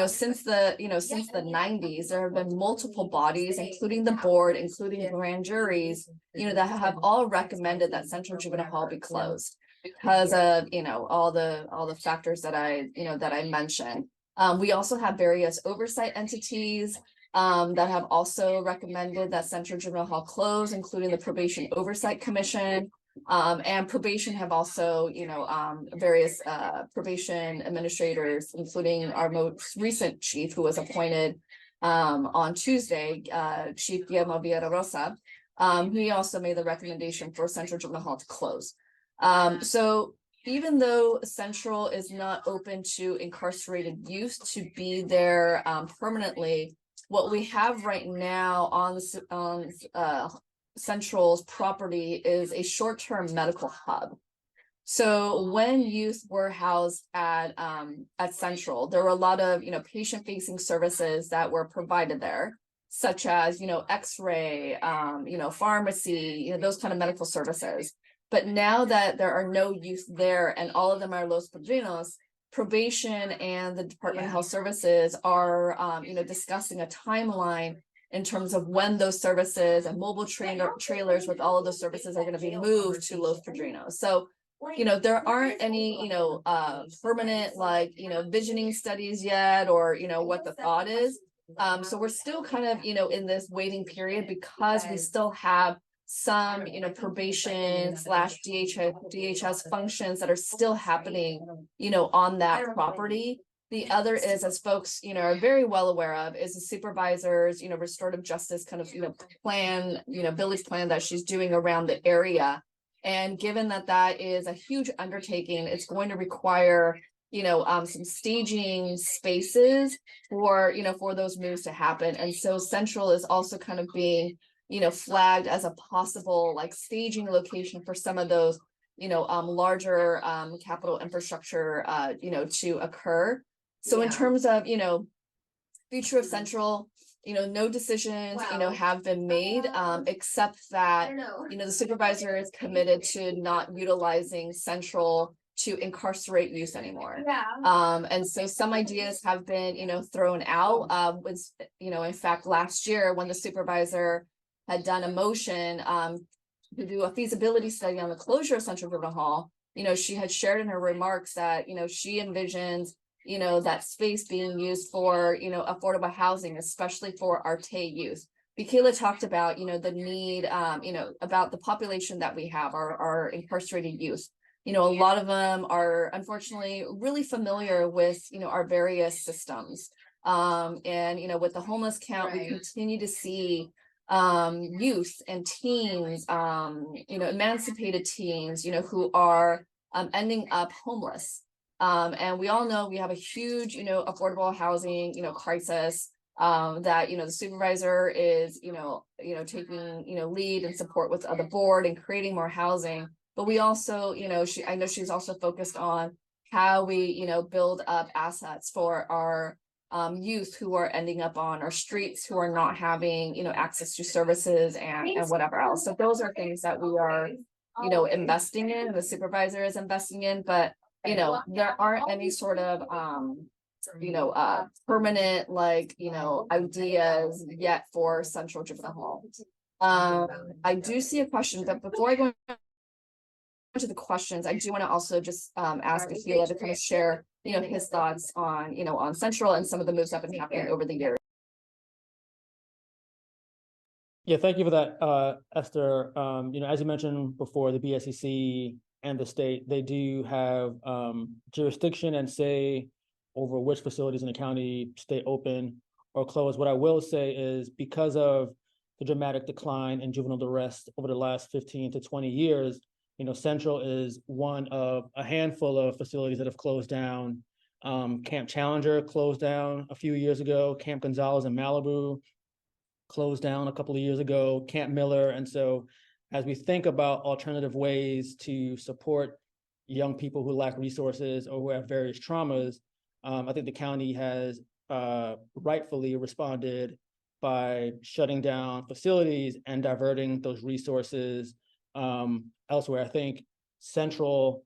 since the 90s, there have been multiple bodies, including the board, including grand juries, that have all recommended that Central Juvenile Hall be closed because of all the factors that I mentioned. We also have various oversight entities that have also recommended that Central Juvenile Hall close, including the Probation Oversight Commission. And probation have also, various probation administrators, including our most recent chief who was appointed on Tuesday, Chief Guillermo Villaraigosa. He also made the recommendation for Central Juvenile Hall to close. So even though Central is not open to incarcerated youth to be there permanently, what we have right now on Central's property is a short-term medical hub. So when youth were housed at Central, there were a lot of patient-facing services that were provided there, such as X-ray, pharmacy, those kind of medical services. But now that there are no youth there and all of them are Los Padrinos, probation and the Department of Health Services are discussing a timeline in terms of when those services and mobile trailers with all of those services are going to be moved to Los Padrinos. So, there aren't any, permanent visioning studies yet, or, what the thought is. So we're still kind of, in this waiting period because we still have some, probation / DHS functions that are still happening, on that property. The other is, as folks, are very well aware of, is the supervisor's, restorative justice kind of, plan, village plan that she's doing around the area. And given that that is a huge undertaking, it's going to require, some staging spaces for, for those moves to happen. And so Central is also kind of being, flagged as a possible staging location for some of those, larger capital infrastructure, to occur. So in terms of, future of Central, no decisions, have been made, except that, the supervisor is committed to not utilizing Central to incarcerate youth anymore. And so some ideas have been, thrown out, was, in fact, last year when the supervisor had done a motion, to do a feasibility study on the closure of Central Juvenile Hall, she had shared in her remarks that, she envisions that space being used for, affordable housing, especially for Arte youth. Bikila talked about, the need, about the population that we have, our incarcerated youth. A lot of them are unfortunately really familiar with, our various systems. And, with the homeless count, we continue to see youth and teens, emancipated teens, who are ending up homeless. And we all know we have a huge, affordable housing, crisis, that, the supervisor is, taking, lead and support with the board and creating more housing. But we also, I know she's also focused on how we, build up assets for our youth who are ending up on our streets, who are not having, access to services and whatever else. So those are things that we are, investing in, the supervisor is investing in, but there aren't any sort of permanent ideas yet for Central Juvenile Hall. I do see a question, but before I go into the questions, I do want to also just ask Akila to kind of share his thoughts on on Central and some of the moves that have been happening over the years. Yeah, thank you for that, Esther. As you mentioned before, the BSCC and the state, they do have jurisdiction and say over which facilities in the county stay open or closed. What I will say is because of the dramatic decline in juvenile arrest over the last 15 to 20 years, Central is one of a handful of facilities that have closed down. Camp Challenger closed down a few years ago. Camp Gonzalez in Malibu closed down a couple of years ago, Camp Miller. And so as we think about alternative ways to support young people who lack resources or who have various traumas, I think the county has rightfully responded by shutting down facilities and diverting those resources elsewhere. I think Central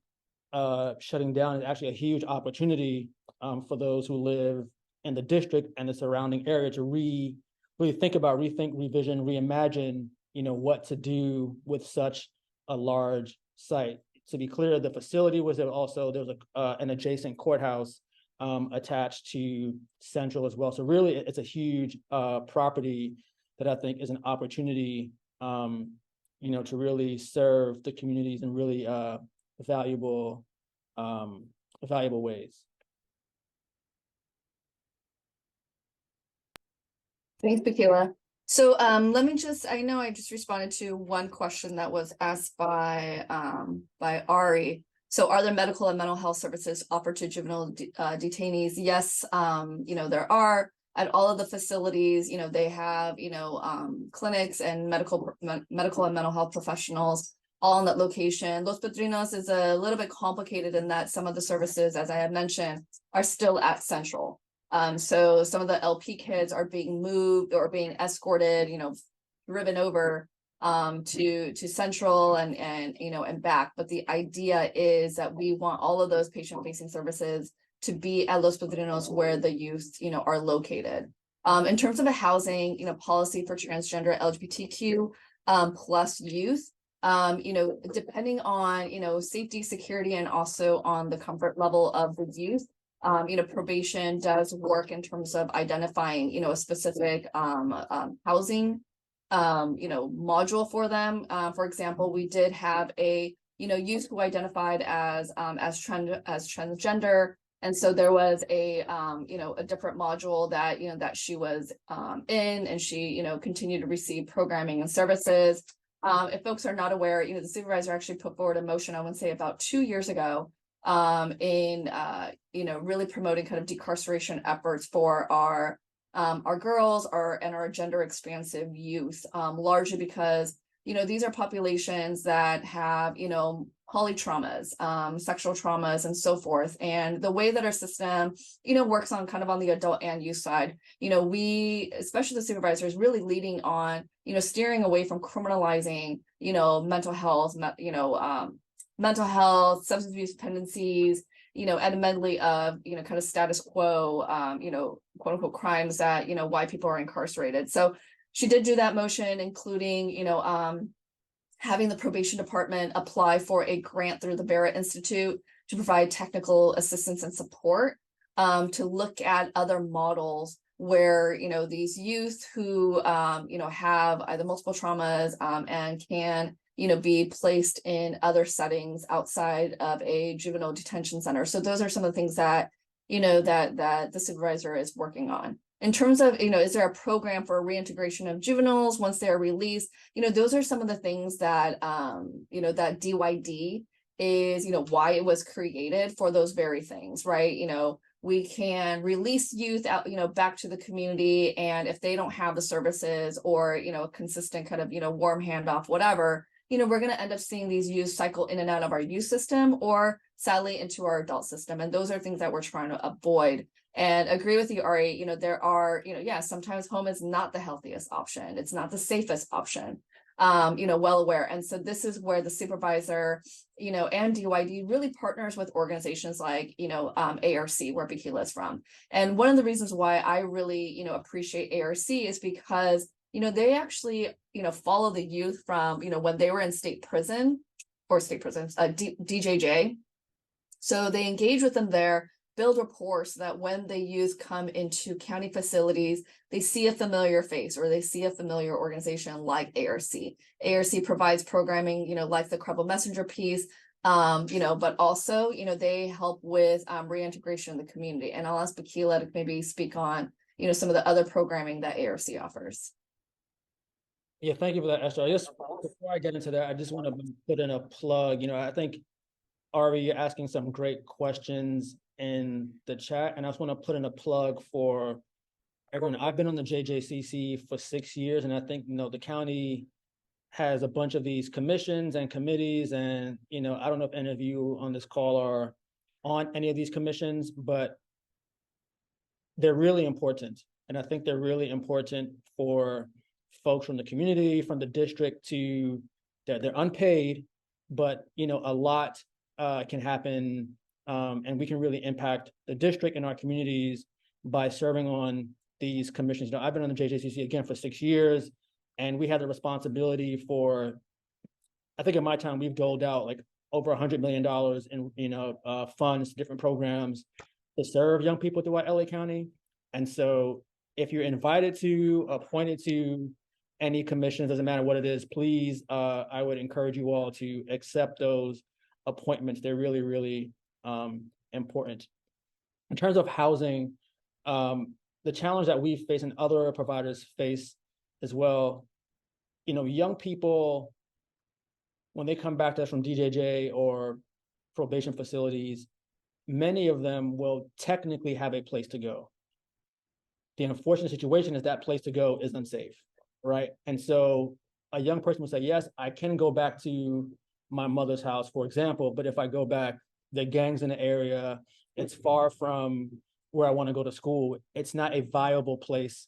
shutting down is actually a huge opportunity for those who live in the district and the surrounding area to really rethink, revision, reimagine, what to do with such a large site. To be clear, the facility was there also, there was an adjacent courthouse attached to Central as well. So really, it's a huge property that I think is an opportunity, to really serve the communities in really valuable ways. Thanks, Bakila. So let me I know I just responded to one question that was asked by Ari. So are there medical and mental health services offered to juvenile detainees? Yes, there are. At all of the facilities, they have, clinics and medical and mental health professionals all in that location. Los Padrinos is a little bit complicated in that some of the services, as I had mentioned, are still at Central. So some of the LP kids are being moved or being escorted, driven over to Central and back. But the idea is that we want all of those patient-facing services to be at Los Padrinos where the youth, are located. In terms of a housing, policy for transgender LGBTQ plus youth, depending on, safety, security, and also on the comfort level of the youth, probation does work in terms of identifying, a specific housing, module for them. For example, we did have a, youth who identified as transgender. And so there was a different module that, that she was in, and she, continued to receive programming and services. If folks are not aware, the supervisor actually put forward a motion, I would say about 2 years ago, in really promoting kind of decarceration efforts for our girls, and our gender expansive youth, largely because these are populations that have polytraumas, sexual traumas, and so forth. And the way that our system works on kind of on the adult and youth side, we, especially the supervisors, really leading on steering away from criminalizing mental health, substance abuse tendencies, and medley of, kind of status quo, quote unquote crimes that, why people are incarcerated. So she did do that motion, including, having the probation department apply for a grant through the Barrett Institute to provide technical assistance and support, to look at other models where, these youth who, have either multiple traumas, and can, be placed in other settings outside of a juvenile detention center. So those are some of the things that, that the supervisor is working on. In terms of, is there a program for reintegration of juveniles once they're released? Those are some of the things that, that DYD is, why it was created for those very things, right? We can release youth out, back to the community. And if they don't have the services or, a consistent kind of, warm handoff, whatever, we're going to end up seeing these youth cycle in and out of our youth system or sadly into our adult system. And those are things that we're trying to avoid. And agree with you, Ari, there are, sometimes home is not the healthiest option. It's not the safest option, well aware. And so this is where the supervisor, and DYD really partners with organizations like, ARC, where Bakila is from. And one of the reasons why I really, appreciate ARC is because, they actually, follow the youth from, when they were in state prisons, DJJ. So they engage with them there build rapport so that when the youth come into county facilities, they see a familiar face or they see a familiar organization like ARC. ARC provides programming, like the Credible Messenger piece, but also, they help with reintegration in the community. And I'll ask Bakila to maybe speak on, some of the other programming that ARC offers. Yeah, thank you for that, Esther. Before I get into that, I just want to put in a plug. I think, Ari, you're asking some great questions in the chat, and I just want to put in a plug for everyone. I've been on the JJCC for 6 years, and I think, the county has a bunch of these commissions and committees, and, I don't know if any of you on this call are on any of these commissions, but they're really important. And I think they're really important for folks from the community, from the district they're unpaid, but, a lot can happen, and we can really impact the district and our communities by serving on these commissions. I've been on the JJCC again for 6 years, and we had the responsibility for, I think in my time, we've doled out like over $100 million in, funds, different programs to serve young people throughout LA County. And so if you're invited to, appointed to any commissions, doesn't matter what it is, please, I would encourage you all to accept those appointments. They're really, really important. In terms of housing, the challenge that we face and other providers face as well, young people, when they come back to us from DJJ or probation facilities, many of them will technically have a place to go. The unfortunate situation is that place to go is unsafe, right? And so a young person will say, yes, I can go back to my mother's house, for example, but if I go back, the gangs in the area, it's far from where I want to go to school. It's not a viable place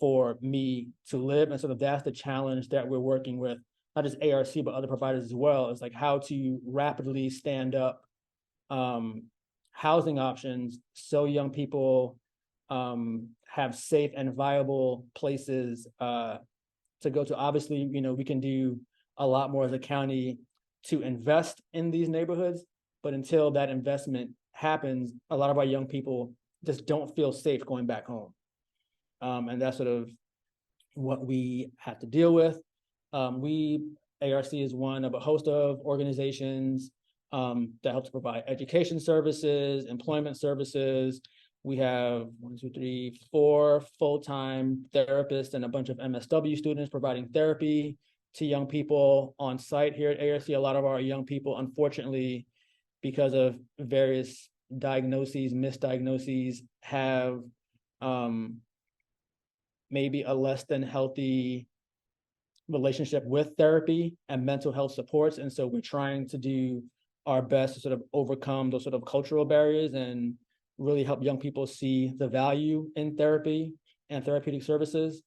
for me to live. And so that's the challenge that we're working with, not just ARC, but other providers as well. It's like how to rapidly stand up housing options so young people have safe and viable places to go to. Obviously, we can do a lot more as a county to invest in these neighborhoods, but until that investment happens, a lot of our young people just don't feel safe going back home. And that's sort of what we have to deal with. ARC is one of a host of organizations that helps provide education services, employment services. We have 4 full-time therapists and a bunch of MSW students providing therapy to young people on site here at ARC. A lot of our young people, unfortunately, because of various diagnoses, misdiagnoses, have maybe a less than healthy relationship with therapy and mental health supports. And so we're trying to do our best to sort of overcome those sort of cultural barriers and really help young people see the value in therapy and therapeutic services.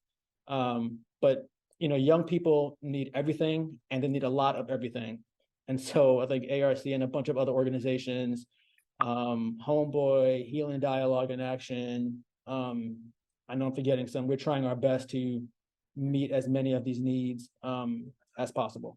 But, young people need everything, and they need a lot of everything. And so I think ARC and a bunch of other organizations, Homeboy, Healing Dialogue and Action, I know I'm forgetting some, we're trying our best to meet as many of these needs as possible.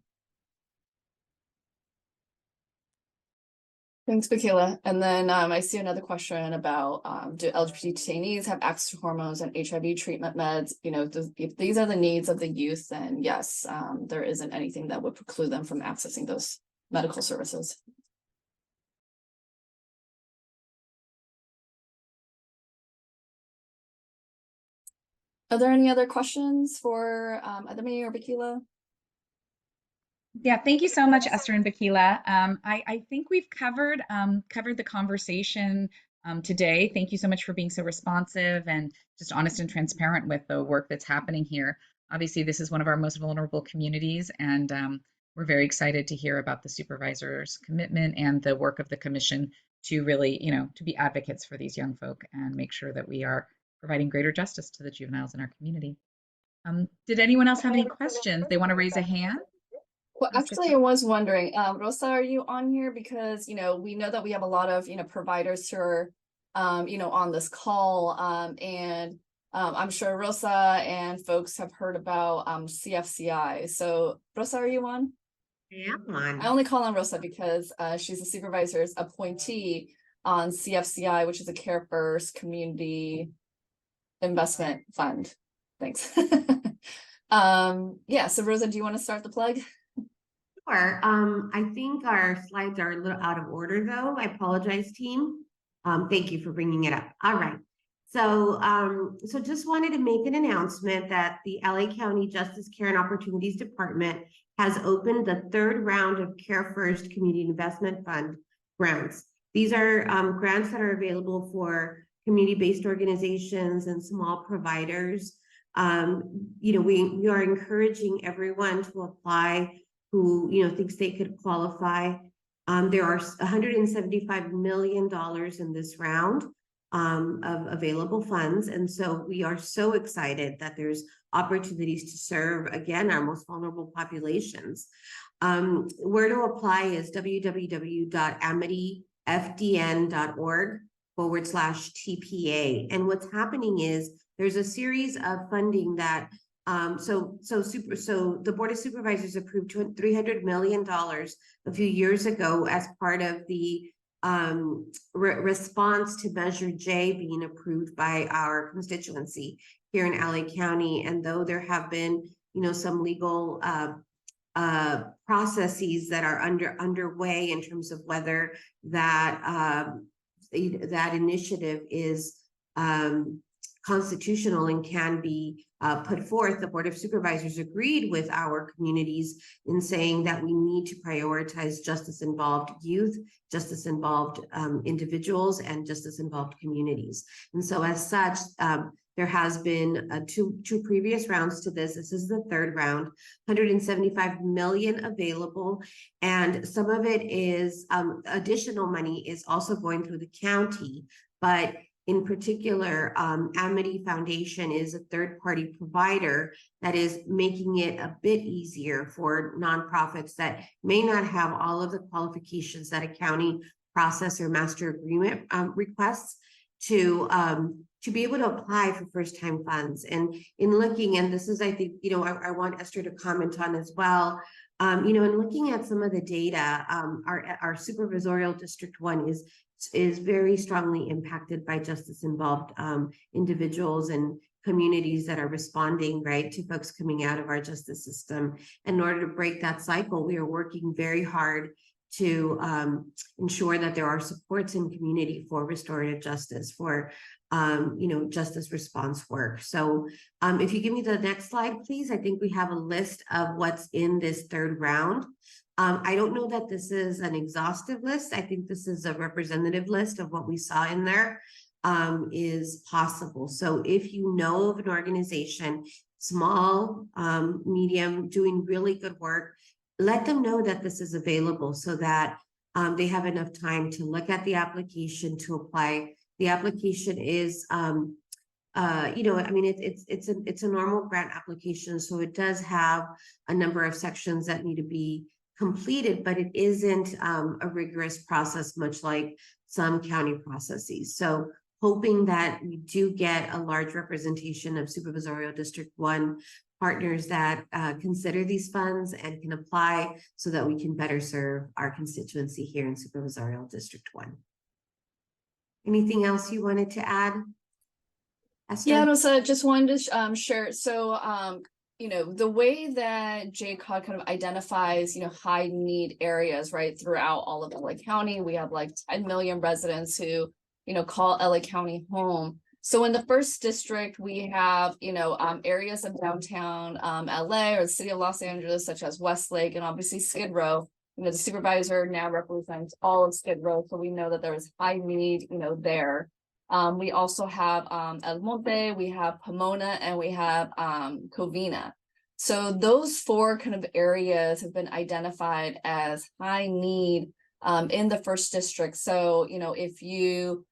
Thanks, Bakila. And then I see another question about do LGBT detainees have access to hormones and HIV treatment meds? If these are the needs of the youth, then yes, there isn't anything that would preclude them from accessing those medical services. Are there any other questions for Ademi or Bakila? Yeah, thank you so much, Esther and Bakila. I think we've covered the conversation today. Thank you so much for being so responsive and just honest and transparent with the work that's happening here. Obviously, this is one of our most vulnerable communities, and we're very excited to hear about the supervisor's commitment and the work of the commission to really, to be advocates for these young folk and make sure that we are providing greater justice to the juveniles in our community. Did anyone else have any questions? They want to raise a hand? Well, actually, I was wondering, Rosa, are you on here? Because, we know that we have a lot of, providers who are, on this call. And I'm sure Rosa and folks have heard about CFCI. So, Rosa, are you on? Yeah, I'm on. I only call on Rosa because she's the supervisor's appointee. on CFCI, which is a Care First Community Investment Fund. Thanks. Yeah, so Rosa, do you want to start the plug? Sure. I think our slides are a little out of order though. I apologize, team. Thank you for bringing it up. All right. So just wanted to make an announcement that the LA County Justice Care and Opportunities Department has opened the third round of Care First Community Investment Fund grants. These are grants that are available for community-based organizations and small providers. We are encouraging everyone to apply who thinks they could qualify. There are $175 million in this round of available funds. And so we are so excited that there's opportunities to serve, again, our most vulnerable populations. Where to apply is www.amityfdn.org/TPA. And what's happening is there's a series of funding that so the Board of Supervisors approved $300 million a few years ago as part of the response to Measure J being approved by our constituency here in LA County. And though there have been, some legal processes that are underway in terms of whether that initiative is constitutional and can be put forth, the Board of Supervisors agreed with our communities in saying that we need to prioritize justice-involved youth, justice-involved individuals, and justice-involved communities. And so as such, there has been two previous rounds to this. This is the third round, 175 million available. And some of it is additional money is also going through the county, but in particular, Amity Foundation is a third-party provider that is making it a bit easier for nonprofits that may not have all of the qualifications that a county process or master agreement requests to be able to apply for first-time funds. And in looking, and this is, I think, I want Esther to comment on as well. In looking at some of the data, our supervisorial District 1 is very strongly impacted by justice-involved individuals and communities that are responding, right, to folks coming out of our justice system. In order to break that cycle, we are working very hard to ensure that there are supports in community for restorative justice, for justice response work. So if you give me the next slide, please. I think we have a list of what's in this third round. I don't know that this is an exhaustive list. I think this is a representative list of what we saw in there is possible. So if you know of an organization, small, medium, doing really good work, let them know that this is available so that they have enough time to look at the application, to apply. The application is, it's a normal grant application, so it does have a number of sections that need to be completed, but it isn't a rigorous process, much like some county processes. So hoping that we do get a large representation of supervisorial District 1 partners that consider these funds and can apply so that we can better serve our constituency here in supervisorial District 1. Anything else you wanted to add, Esther? Yeah, no, so just wanted to share. So, the way that JCOD kind of identifies, high need areas, right, throughout all of LA County, we have like 10 million residents who, call LA County home. So in the first district, we have, areas of downtown LA or the city of Los Angeles, such as Westlake and obviously Skid Row. The supervisor now represents all of Skid Row, so we know that there is high need, there. We also have El Monte, we have Pomona, and we have Covina. So those four kind of areas have been identified as high need in the first district. So, if you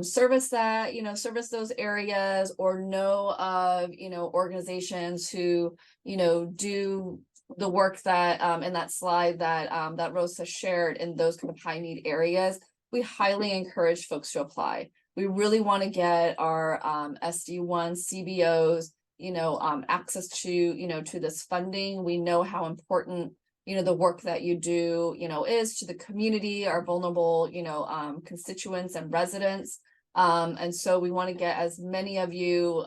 service that, service those areas or know of, organizations who, do the work that in that slide that that Rosa shared in those kind of high need areas, we highly encourage folks to apply. We really want to get our SD1 CBOs, access to, to this funding. We know how important the work that you do, is to the community, our vulnerable, constituents and residents. And so we want to get as many of you,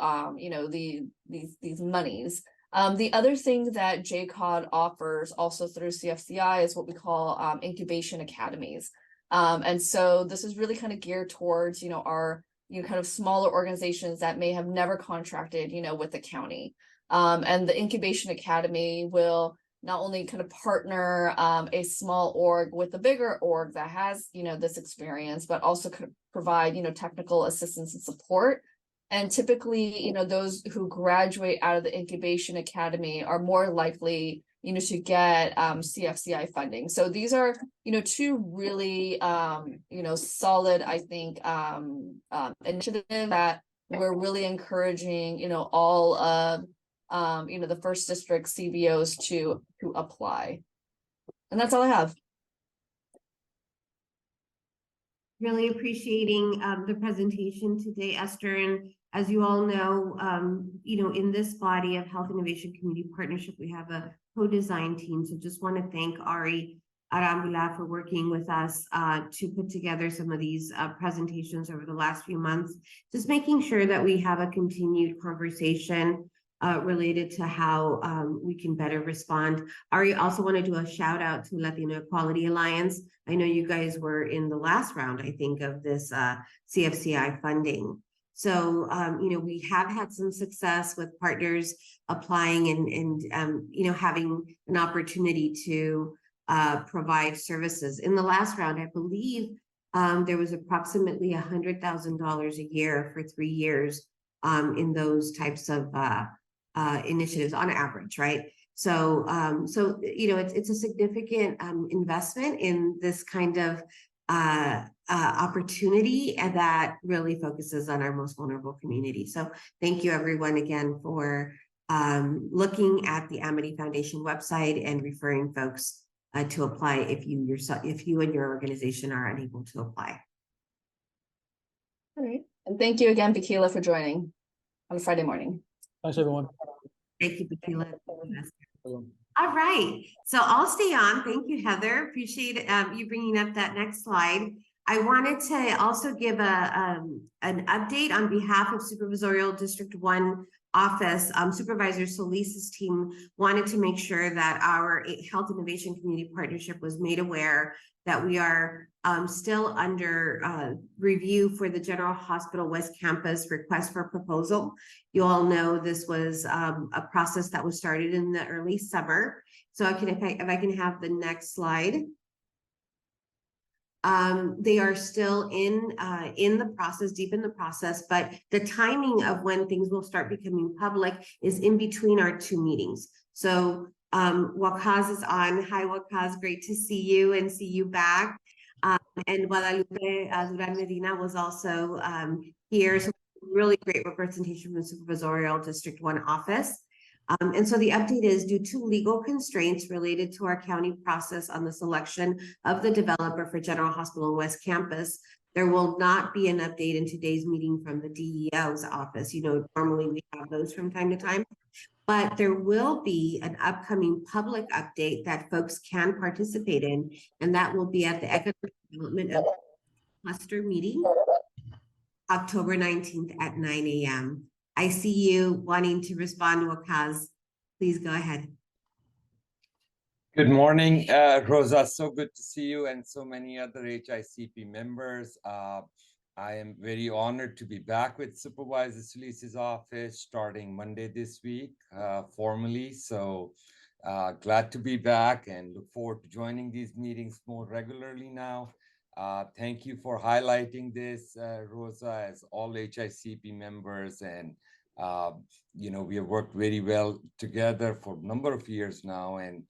these monies. The other thing that JCOD offers also through CFCI is what we call incubation academies. And so this is really kind of geared towards, our kind of smaller organizations that may have never contracted, with the county. And the Incubation Academy will not only kind of partner a small org with a bigger org that has, this experience, but also could provide, technical assistance and support. And typically, those who graduate out of the Incubation Academy are more likely, to get CFCI funding. So these are, two really, solid, I think, initiatives that we're really encouraging, all of the first district CBOs to apply. And that's all I have. Really appreciating the presentation today, Esther. And as you all know, in this body of Health Innovation Community Partnership, we have a co-design team. So just want to thank Ari Arambula for working with us to put together some of these presentations over the last few months, just making sure that we have a continued conversation related to how we can better respond. Ari, also want to do a shout out to Latino Equality Alliance. I know you guys were in the last round, I think, of this CFCI funding. So, we have had some success with partners applying and having an opportunity to provide services. In the last round, I believe there was approximately $100,000 a year for 3 years in those types of initiatives on average, right? So, it's a significant investment in this kind of opportunity, and that really focuses on our most vulnerable community. So thank you everyone again for looking at the Amity Foundation website and referring folks to apply if you and your organization are unable to apply. All right. And thank you again, Bakila, for joining on Friday morning. Thanks, everyone. Thank you, Bakila. All right, so I'll stay on. Thank you, Heather. Appreciate you bringing up that next slide. I wanted to also give an update on behalf of Supervisorial District 1 office. Supervisor Solis's team wanted to make sure that our Health Innovation Community Partnership was made aware that we are still under review for the General Hospital West Campus request for proposal. You all know this was a process that was started in the early summer. So if I can have the next slide. They are still in the process, deep in the process, but the timing of when things will start becoming public is in between our 2 meetings. So Wakaz is on. Hi, Wakaz, great to see you and see you back. And Guadalupe Duran Medina was also here. So really great representation from the Supervisorial District 1 office. And so the update is due to legal constraints related to our county process on the selection of the developer for General Hospital West Campus, there will not be an update in today's meeting from the DEO's office. Normally we have those from time to time, but there will be an upcoming public update that folks can participate in, and that will be at the Economic Development Cluster meeting, October 19th at 9 a.m. I see you wanting to respond to Wakaz. Please go ahead. Good morning, Rosa. So good to see you and so many other HICP members. I am very honored to be back with Supervisor Solis's office starting Monday this week, formally. So glad to be back and look forward to joining these meetings more regularly now. Thank you for highlighting this, Rosa, as all HICP members. And, we have worked very well together for a number of years now, and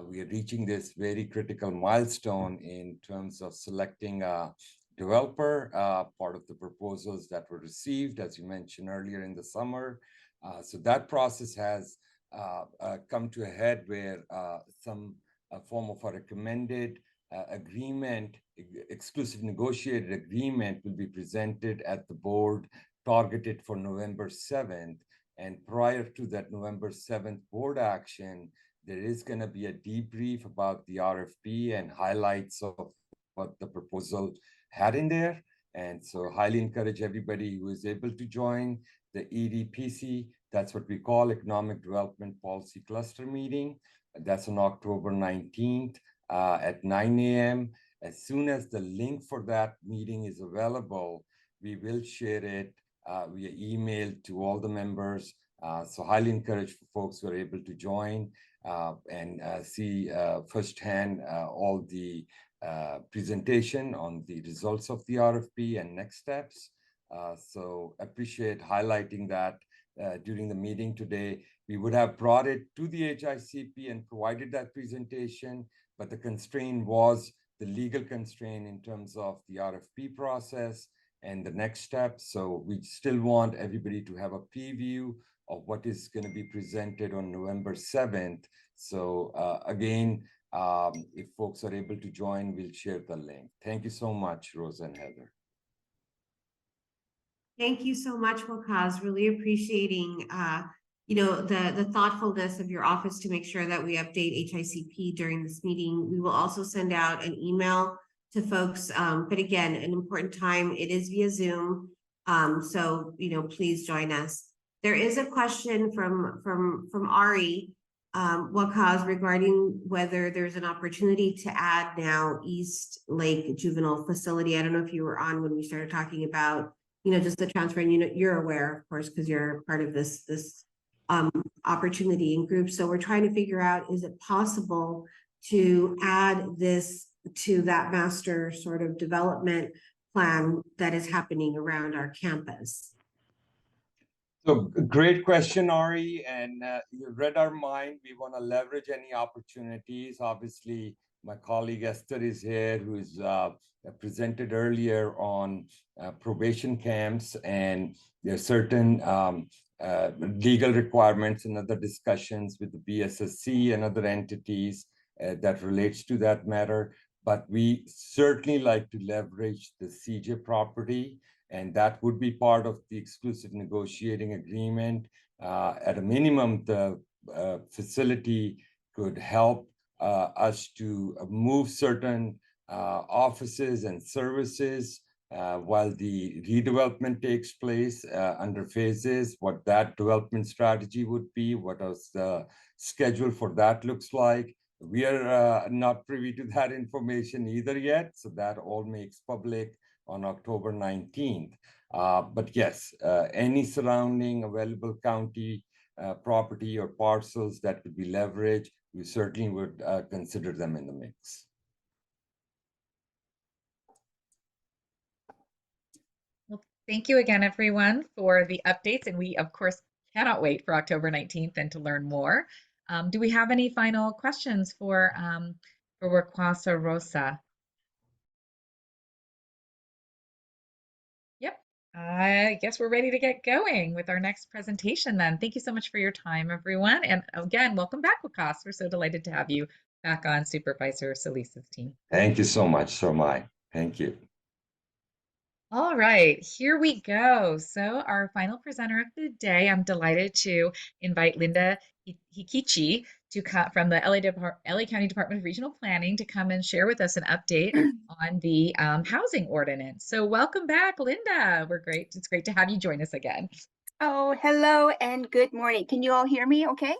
we are reaching this very critical milestone in terms of selecting a developer, part of the proposals that were received, as you mentioned earlier in the summer. So that process has come to a head where some form of a recommended agreement, exclusive negotiated agreement, will be presented at the board, targeted for November 7th. And prior to that November 7th board action, There is going to be a debrief about the RFP and highlights of what the proposal had in there. And so highly encourage everybody who is able to join the EDPC. That's what we call Economic Development Policy Cluster Meeting. That's on October 19th at 9 a.m. As soon as the link for that meeting is available, we will share it via email to all the members. So highly encourage for folks who are able to join and see firsthand all the presentation on the results of the RFP and next steps. So appreciate highlighting that during the meeting today. We would have brought it to the HICP and provided that presentation, but the constraint was the legal constraint in terms of the RFP process and the next step. So we still want everybody to have a preview of what is going to be presented on November 7th. So again, if folks are able to join, we'll share the link. Thank you so much, Rosa and Heather. Thank you so much, Waqas. Really appreciating the thoughtfulness of your office to make sure that we update HICP during this meeting. We will also send out an email to folks. But again, an important time, it is via Zoom. So please join us. There is a question from Ari Waqas regarding whether there's an opportunity to add now East Lake Juvenile Facility. I don't know if you were on when we started talking about just the transfer, and you're aware, of course, because you're part of this opportunity and group. So we're trying to figure out, is it possible to add this to that master sort of development plan that is happening around our campus? So great question, Ari, and you read our mind. We want to leverage any opportunities. Obviously, my colleague Esther is here, who's presented earlier on probation camps, and there are certain legal requirements and other discussions with the BSSC and other entities that relates to that matter. But we certainly like to leverage the CJ property, and that would be part of the exclusive negotiating agreement. At a minimum, the facility could help us to move certain offices and services while the redevelopment takes place under phases, what that development strategy would be, what else the schedule for that looks like. We are not privy to that information either yet, so that all makes public on October 19th. But yes, any surrounding available county property or parcels that could be leveraged, we certainly would consider them in the mix. Well, thank you again, everyone, for the updates. And we, of course, cannot wait for October 19th and to learn more. Do we have any final questions for Waqas or Rosa? Yep. I guess we're ready to get going with our next presentation then. Thank you so much for your time, everyone. And again, welcome back, Waqas. We're so delighted to have you back on Supervisor Solis's team. Thank you so much, so much. Thank you. All right, here we go. So our final presenter of the day, I'm delighted to invite Linda Hikichi from the LA County Department of Regional Planning to come and share with us an update on the housing ordinance. So welcome back, Linda. It's great to have you join us again. Oh, hello and good morning. Can you all hear me okay?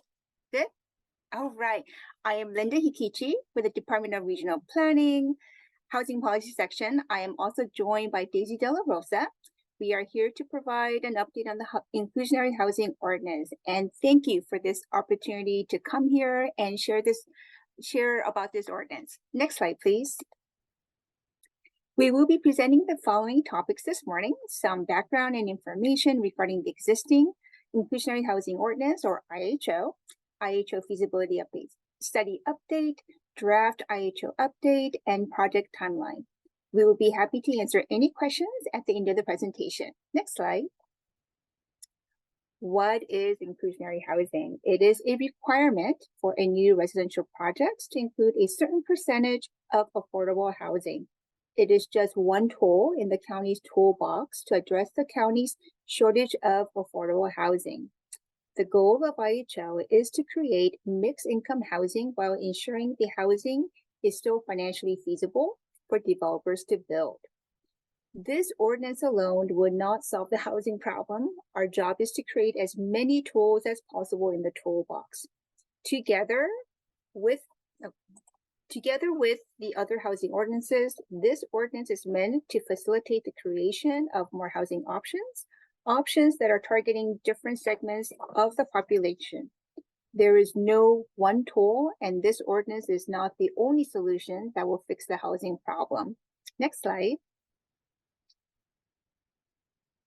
Good? All right. I am Linda Hikichi with the Department of Regional Planning, Housing Policy Section. I am also joined by Daisy De La Rosa. We are here to provide an update on the inclusionary housing ordinance. And thank you for this opportunity to come here and share about this ordinance. Next slide, please. We will be presenting the following topics this morning: some background and information regarding the existing inclusionary housing ordinance, or IHO, IHO feasibility update, study update, draft IHO update, and project timeline. We will be happy to answer any questions at the end of the presentation. Next slide. What is inclusionary housing? It is a requirement for a new residential project to include a certain percentage of affordable housing. It is just one tool in the county's toolbox to address the county's shortage of affordable housing. The goal of IHO is to create mixed income housing while ensuring the housing is still financially feasible for developers to build. This ordinance alone would not solve the housing problem. Our job is to create as many tools as possible in the toolbox. Together with the other housing ordinances, this ordinance is meant to facilitate the creation of more housing options that are targeting different segments of the population. There is no one tool, and this ordinance is not the only solution that will fix the housing problem. Next slide.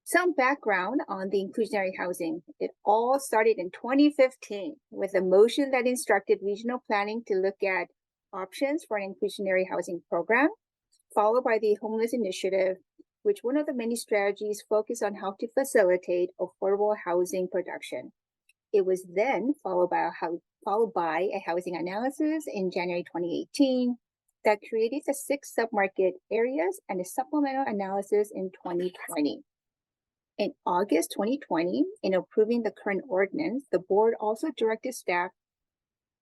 Some background on the inclusionary housing. It all started in 2015 with a motion that instructed regional planning to look at options for an inclusionary housing program, followed by the homeless initiative, which one of the many strategies focused on how to facilitate affordable housing production. It was then followed by a housing analysis in January 2018 that created the 6 submarket areas and a supplemental analysis in 2020. In August 2020, in approving the current ordinance, the board also directed staff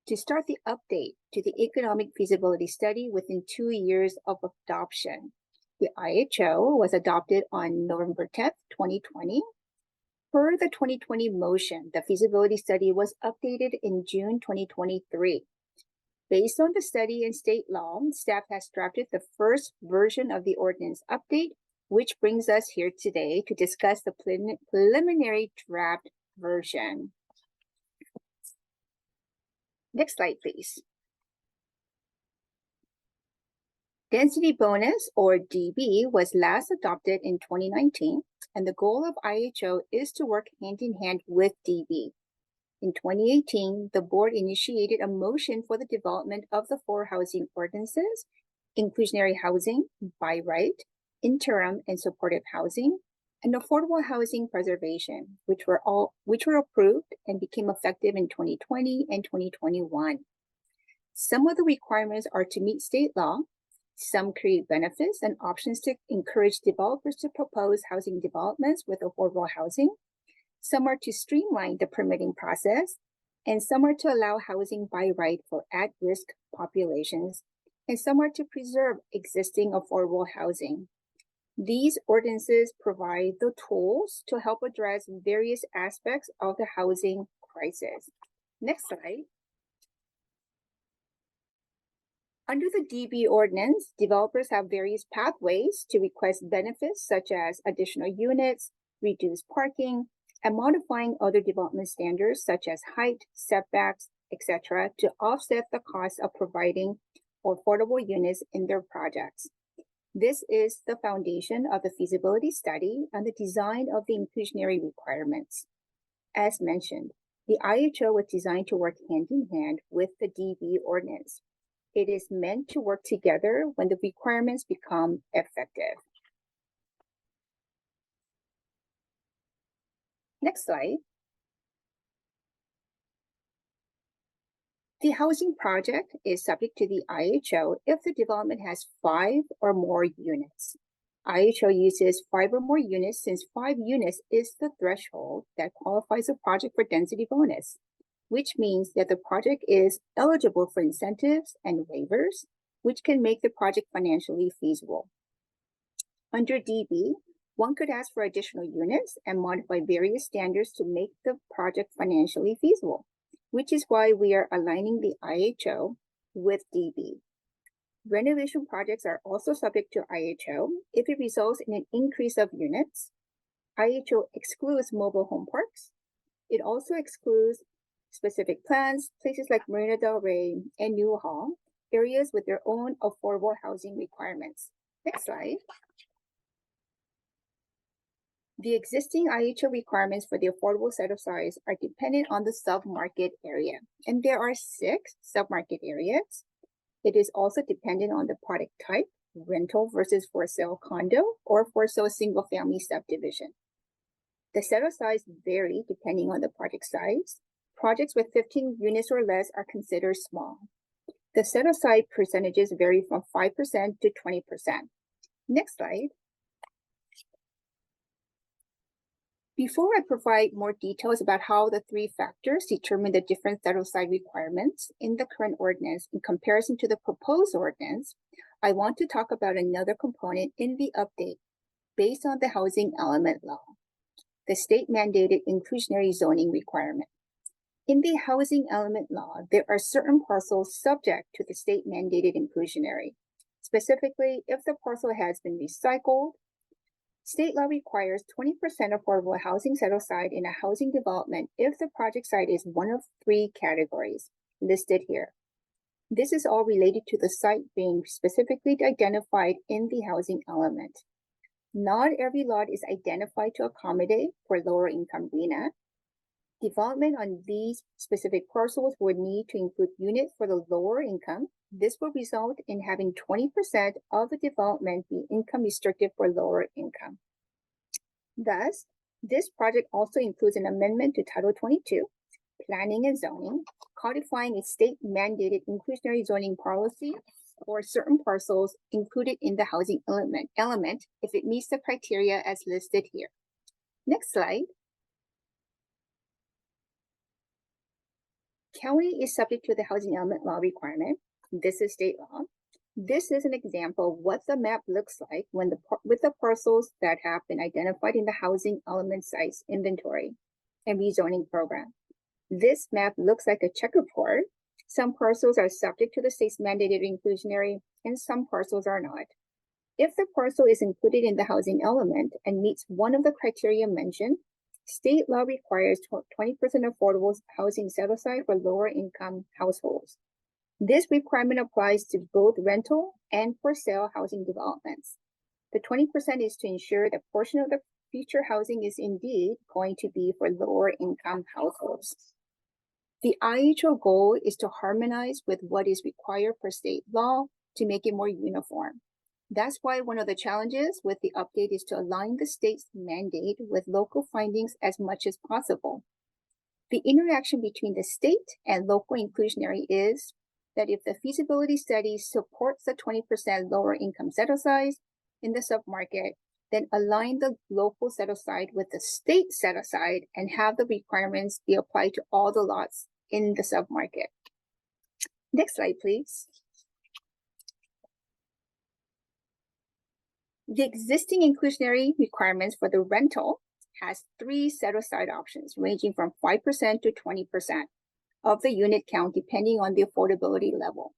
to start the update to the economic feasibility study within 2 years of adoption. The IHO was adopted on November 10th, 2020. Per the 2020 motion, the feasibility study was updated in June 2023. Based on the study and state law, staff has drafted the first version of the ordinance update, which brings us here today to discuss the preliminary draft version. Next slide, please. Density bonus, or DB, was last adopted in 2019, and the goal of IHO is to work hand in hand with DB. In 2018, the board initiated a motion for the development of the 4 housing ordinances: inclusionary housing, by right, interim and supportive housing, and affordable housing preservation, which were approved and became effective in 2020 and 2021. Some of the requirements are to meet state law. Some create benefits and options to encourage developers to propose housing developments with affordable housing. Some are to streamline the permitting process, and some are to allow housing by right for at-risk populations, and some are to preserve existing affordable housing. These ordinances provide the tools to help address various aspects of the housing crisis. Next slide. Under the DB ordinance, developers have various pathways to request benefits such as additional units, reduced parking, and modifying other development standards such as height, setbacks, etc., to offset the cost of providing affordable units in their projects. This is the foundation of the feasibility study and the design of the inclusionary requirements. As mentioned, the IHO was designed to work hand in hand with the DB ordinance. It is meant to work together when the requirements become effective. Next slide. The housing project is subject to the IHO if the development has 5 or more units. IHO uses 5 or more units since 5 units is the threshold that qualifies a project for density bonus, which means that the project is eligible for incentives and waivers, which can make the project financially feasible. Under DB, one could ask for additional units and modify various standards to make the project financially feasible, which is why we are aligning the IHO with DB. Renovation projects are also subject to IHO if it results in an increase of units. IHO excludes mobile home parks. It also excludes specific plans, places like Marina del Rey and Newhall, areas with their own affordable housing requirements. Next slide. The existing IHO requirements for the affordable set-aside are dependent on the submarket area, and there are 6 submarket areas. It is also dependent on the product type, rental versus for sale condo, or for sale single family subdivision. The set-asides vary depending on the project size. Projects with 15 units or less are considered small. The set-aside percentages vary from 5% to 20%. Next slide. Before I provide more details about how the three factors determine the different set-aside requirements in the current ordinance in comparison to the proposed ordinance, I want to talk about another component in the update based on the housing element law, the state mandated inclusionary zoning requirement. In the housing element law, there are certain parcels subject to the state mandated inclusionary. Specifically, if the parcel has been recycled, state law requires 20% affordable housing set aside in a housing development if the project site is one of three categories listed here. This is all related to the site being specifically identified in the housing element. Not every lot is identified to accommodate for lower income RHNA. Development on these specific parcels would need to include units for the lower income. This will result in having 20% of the development be income restricted for lower income. Thus, this project also includes an amendment to Title 22, Planning and Zoning, codifying a state mandated inclusionary zoning policy for certain parcels included in the housing element if it meets the criteria as listed here. Next slide. County is subject to the housing element law requirement. This is state law. This is an example of what the map looks like when with the parcels that have been identified in the housing element sites inventory and rezoning program. This map looks like a checkerboard. Some parcels are subject to the state's mandated inclusionary and some parcels are not. If the parcel is included in the housing element and meets one of the criteria mentioned, state law requires 20% affordable housing set aside for lower income households. This requirement applies to both rental and for sale housing developments. The 20% is to ensure that portion of the future housing is indeed going to be for lower income households. The IHO goal is to harmonize with what is required per state law to make it more uniform. That's why one of the challenges with the update is to align the state's mandate with local findings as much as possible. The interaction between the state and local inclusionary is that if the feasibility study supports the 20% lower income set aside in the submarket, then align the local set aside with the state set aside and have the requirements be applied to all the lots in the submarket. Next slide, please. The existing inclusionary requirements for the rental has 3 set-aside options ranging from 5% to 20% of the unit count depending on the affordability level.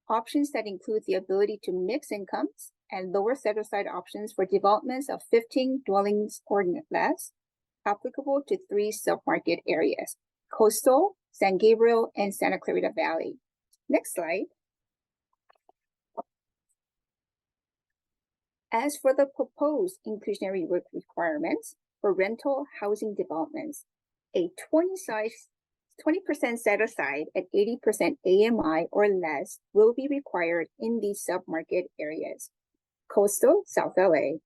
Options that include the ability to mix incomes and lower set-aside options for developments of 15 dwellings or less, applicable to 3 submarket areas: Coastal, San Gabriel, and Santa Clarita Valley. Next slide. As for the proposed inclusionary work requirements for rental housing developments, a 20% set aside at 80% AMI or less will be required in these submarket areas: Coastal, South LA,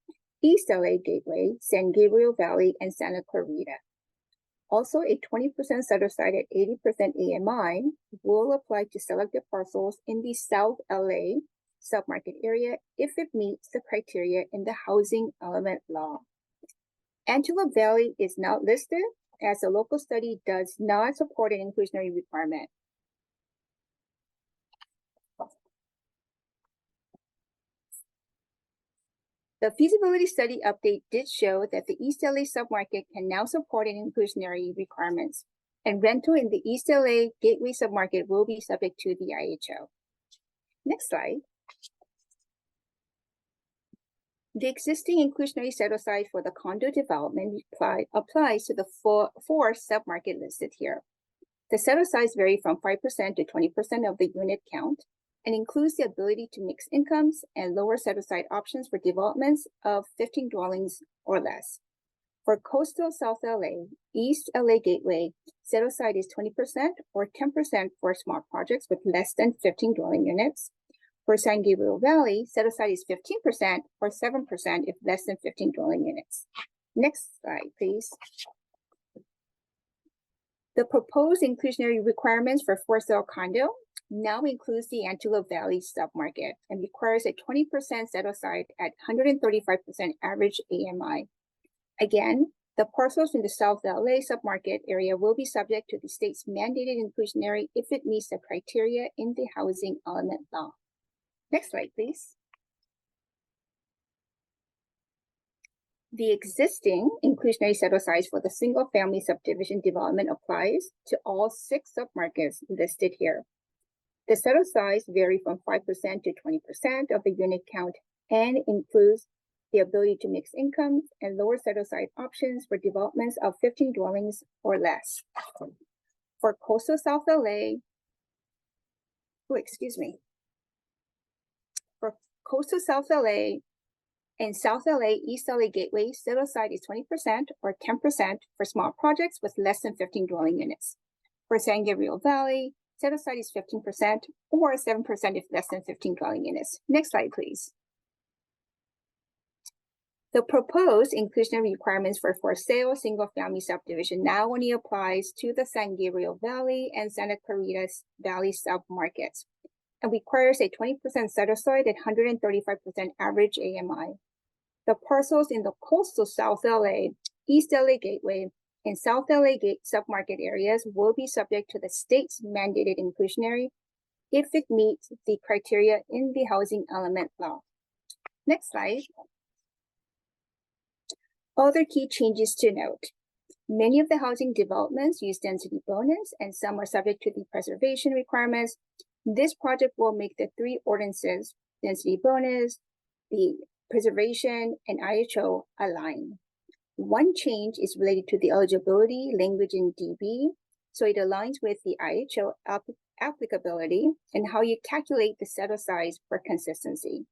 East LA Gateway, San Gabriel Valley, and Santa Clarita. Also, a 20% set aside at 80% AMI will apply to selected parcels in the South LA submarket area if it meets the criteria in the housing element law. Antelope Valley is not listed as a local study does not support an inclusionary requirement. The feasibility study update did show that the East LA submarket can now support an inclusionary requirements, and rental in the East LA Gateway submarket will be subject to the IHO. Next slide. The existing inclusionary set-aside for the condo development applies to the 4 submarket listed here. The set-asides vary from 5% to 20% of the unit count and includes the ability to mix incomes and lower set-aside options for developments of 15 dwellings or less. For Coastal South LA, East LA Gateway, set-aside is 20% or 10% for small projects with less than 15 dwelling units. For San Gabriel Valley, set-aside is 15% or 7% if less than 15 dwelling units. Next slide, please. The proposed inclusionary requirements for for sale condo now includes the Antelope Valley submarket and requires a 20% set-aside at 135% average AMI. Again, The parcels in the South LA submarket area will be subject to the state's mandated inclusionary if it meets the criteria in the housing element law. Next slide, please. The existing inclusionary set-asides for the single-family subdivision development applies to all 6 submarkets listed here. The set-asides vary from 5% to 20% of the unit count and includes the ability to mix incomes and lower set-aside options for developments of 15 dwellings or less. For coastal South LA, for coastal South LA and South LA, East LA Gateway, set-aside is 20% or 10% for small projects with less than 15 dwelling units. For San Gabriel Valley, set-aside is 15% or 7% if less than 15 dwelling units. Next slide, please. The proposed inclusionary requirements for sale single-family subdivision now only applies to the San Gabriel Valley and Santa Clarita Valley submarkets and requires a 20% set-aside at 135% average AMI. The parcels in the coastal South LA, East LA Gateway, and South LA Gate submarket areas will be subject to the state's mandated inclusionary if it meets the criteria in the housing element law. Next slide. Other key changes to note. Many of the housing developments use density bonus and some are subject to the preservation requirements. This project will make the 3 ordinances, density bonus, the preservation, and IHO align. One change is related to the eligibility language in DB, so it aligns with the IHO applicability and how you calculate the set-asides for consistency.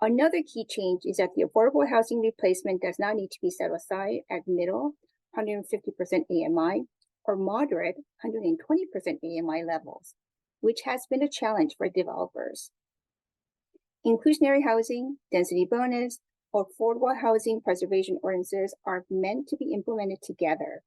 Another key change is that the affordable housing replacement does not need to be set aside at middle 150% AMI or moderate 120% AMI levels, which has been a challenge for developers. Inclusionary housing, density bonus, or affordable housing preservation ordinances are meant to be implemented together.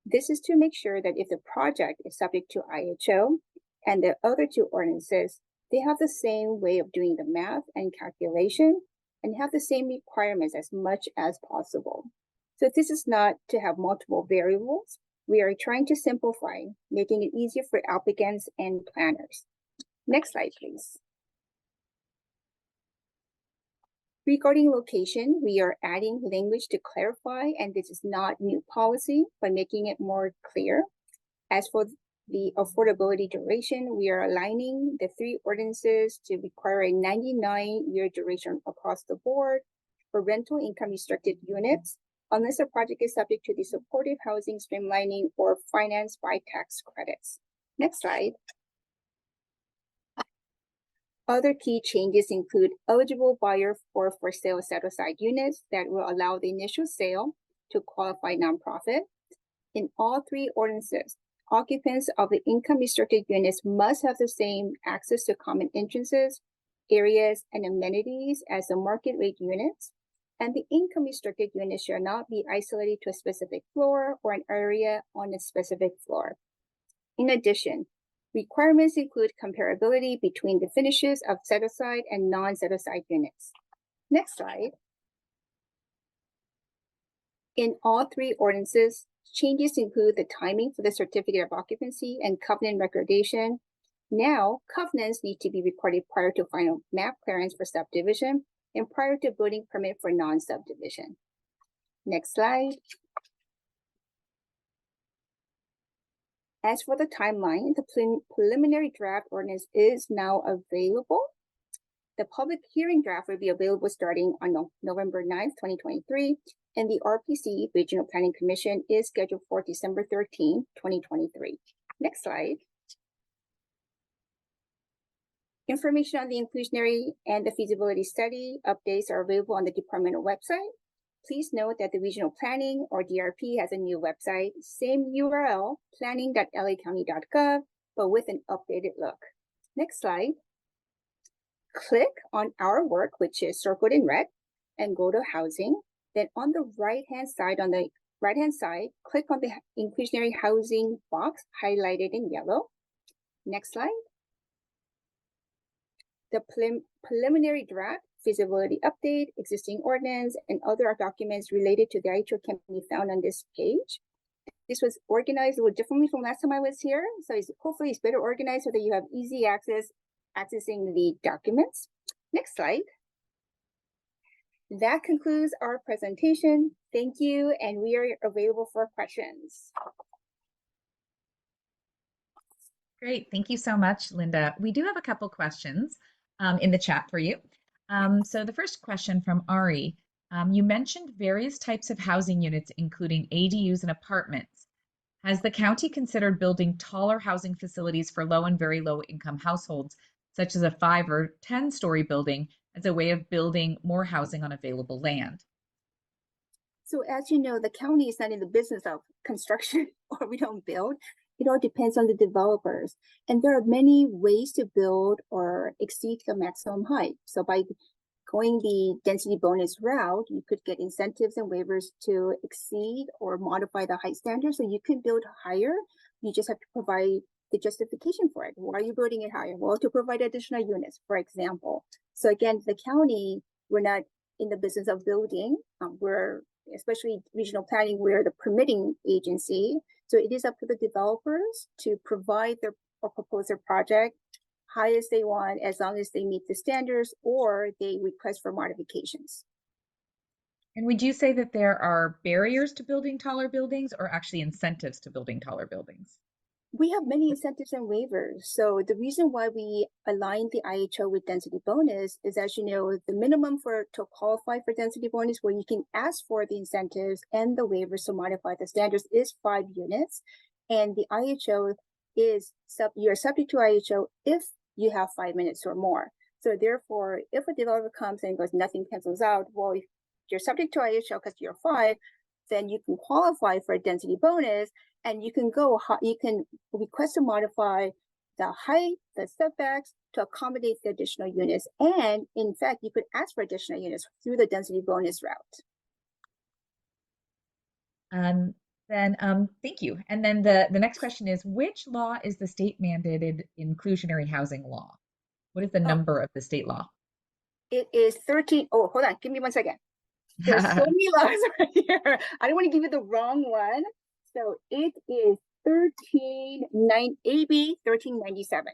This is to make sure that if the project is subject to IHO and the other 2 ordinances, they have the same way of doing the math and calculation and have the same requirements as much as possible. So this is not to have multiple variables. We are trying to simplify, making it easier for applicants and planners. Next slide, please. Regarding location, we are adding language to clarify, and this is not new policy, but making it more clear. As for the affordability duration, we are aligning the 3 ordinances to require a 99-year duration across the board for rental income restricted units, unless a project is subject to the supportive housing streamlining or financed by tax credits. Next slide. Other key changes include eligible buyer for sale set-aside units that will allow the initial sale to qualified nonprofit. In all 3 ordinances, occupants of the income restricted units must have the same access to common entrances, areas, and amenities as the market rate units, and the income restricted units shall not be isolated to a specific floor or an area on a specific floor. In addition, requirements include comparability between the finishes of set-aside and non-set-aside units. Next slide. In all 3 ordinances, changes include the timing for the certificate of occupancy and covenant recordation. Now, covenants need to be recorded prior to final map clearance for subdivision and prior to building permit for non-subdivision. Next slide. As for the timeline, the preliminary draft ordinance is now available. The public hearing draft will be available starting on November 9th, 2023, and the RPC, Regional Planning Commission, is scheduled for December 13, 2023. Next slide. Information on the inclusionary and the feasibility study updates are available on the departmental website. Please note that the Regional Planning, or DRP, has a new website, same URL, planning.lacounty.gov, but with an updated look. Next slide. Click on our work, which is circled in red, and go to housing. Then on the right-hand side, click on the inclusionary housing box highlighted in yellow. Next slide. The preliminary draft, feasibility update, existing ordinance, and other documents related to the IHO can be found on this page. This was organized a little differently from last time I was here, so hopefully it's better organized so that you have easy accessing the documents. Next slide. That concludes our presentation. Thank you, and we are available for questions. Great. Thank you so much, Linda. We do have a couple questions in the chat for you. So the first question from Ari, you mentioned various types of housing units, including ADUs and apartments. Has the county considered building taller housing facilities for low and very low income households, such as a 5 or 10-story building, as a way of building more housing on available land? So as you know, the county is not in the business of construction or we don't build. It all depends on the developers. And there are many ways to build or exceed the maximum height. So by going the density bonus route, you could get incentives and waivers to exceed or modify the height standard. So you can build higher. You just have to provide the justification for it. Why are you building it higher? Well, to provide additional units, for example. So again, the county, we're not in the business of building. We're, especially regional planning, we're the permitting agency. So it is up to the developers to provide their or propose their project high as they want, as long as they meet the standards or they request for modifications. And would you say that there are barriers to building taller buildings or actually incentives to building taller buildings? We have many incentives and waivers. So the reason why we align the IHO with density bonus is, as you know, the minimum to qualify for density bonus, where you can ask for the incentives and the waivers to modify the standards, is 5 units. And the IHO is, you're subject to IHO if you have 5 minutes or more. So therefore, if a developer comes and goes, nothing cancels out, well, if you're subject to IHO because you're 5, then you can qualify for a density bonus, and you can request to modify the height, the setbacks to accommodate the additional units. And in fact, you could ask for additional units through the density bonus route. Thank you. And then the next question is, which law is the state mandated inclusionary housing law? What is the number of the state law? It is 13. Oh, hold on. Give me 1 second. There's so many laws right here. I don't want to give you the wrong one. So it is AB 1397.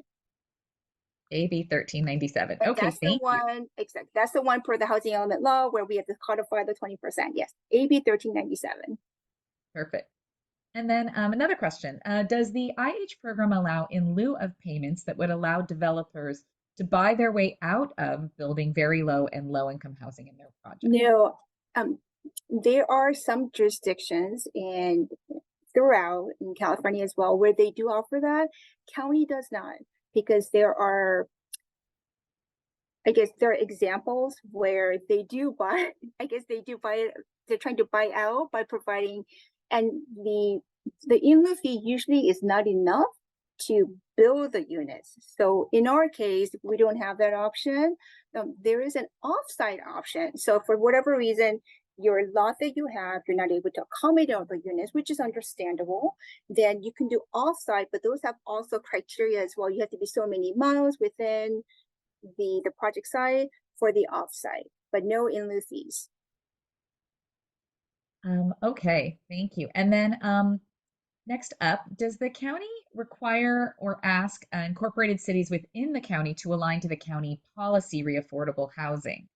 AB 1397. And okay, that's thank the one, exactly. That's the one for the housing element law where we have to codify the 20%. Yes, AB 1397. Perfect. And then another question, does the IH program allow in lieu of payments that would allow developers to buy their way out of building very low and low income housing in their project? No, there are some jurisdictions and throughout in California as well where they do offer that. County does not, because there are, I guess there are examples where they do buy, they're trying to buy out by providing, and the in-lieu fee usually is not enough to build the units. So in our case, we don't have that option. There is an offsite option. So for whatever reason, your lot that you have, you're not able to accommodate all the units, which is understandable, then you can do offsite, but those have also criteria as well. You have to be so many miles within the project site for the offsite, but no in-lieu fees. Okay, thank you. And then next up, does the county require or ask incorporated cities within the county to align to the county policy re-affordable housing?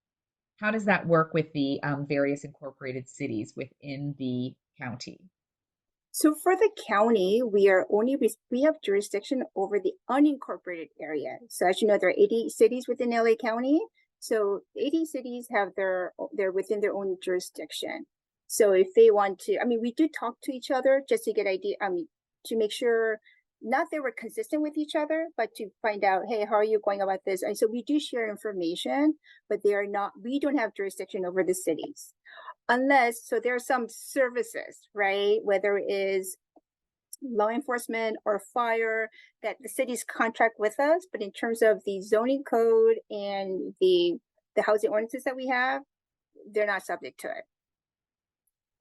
How does that work with the various incorporated cities within the county? So for the county, we have jurisdiction over the unincorporated area. So as you know, there are 80 cities within LA County. So 80 cities have they're within their own jurisdiction. So if they want to, we do talk to each other just to get idea, to make sure not that we're consistent with each other, but to find out, hey, how are you going about this? And so we do share information, but we don't have jurisdiction over the cities. Unless, so there are some services, right? Whether it is law enforcement or fire, that the cities contract with us, but in terms of the zoning code and the housing ordinances that we have, they're not subject to it.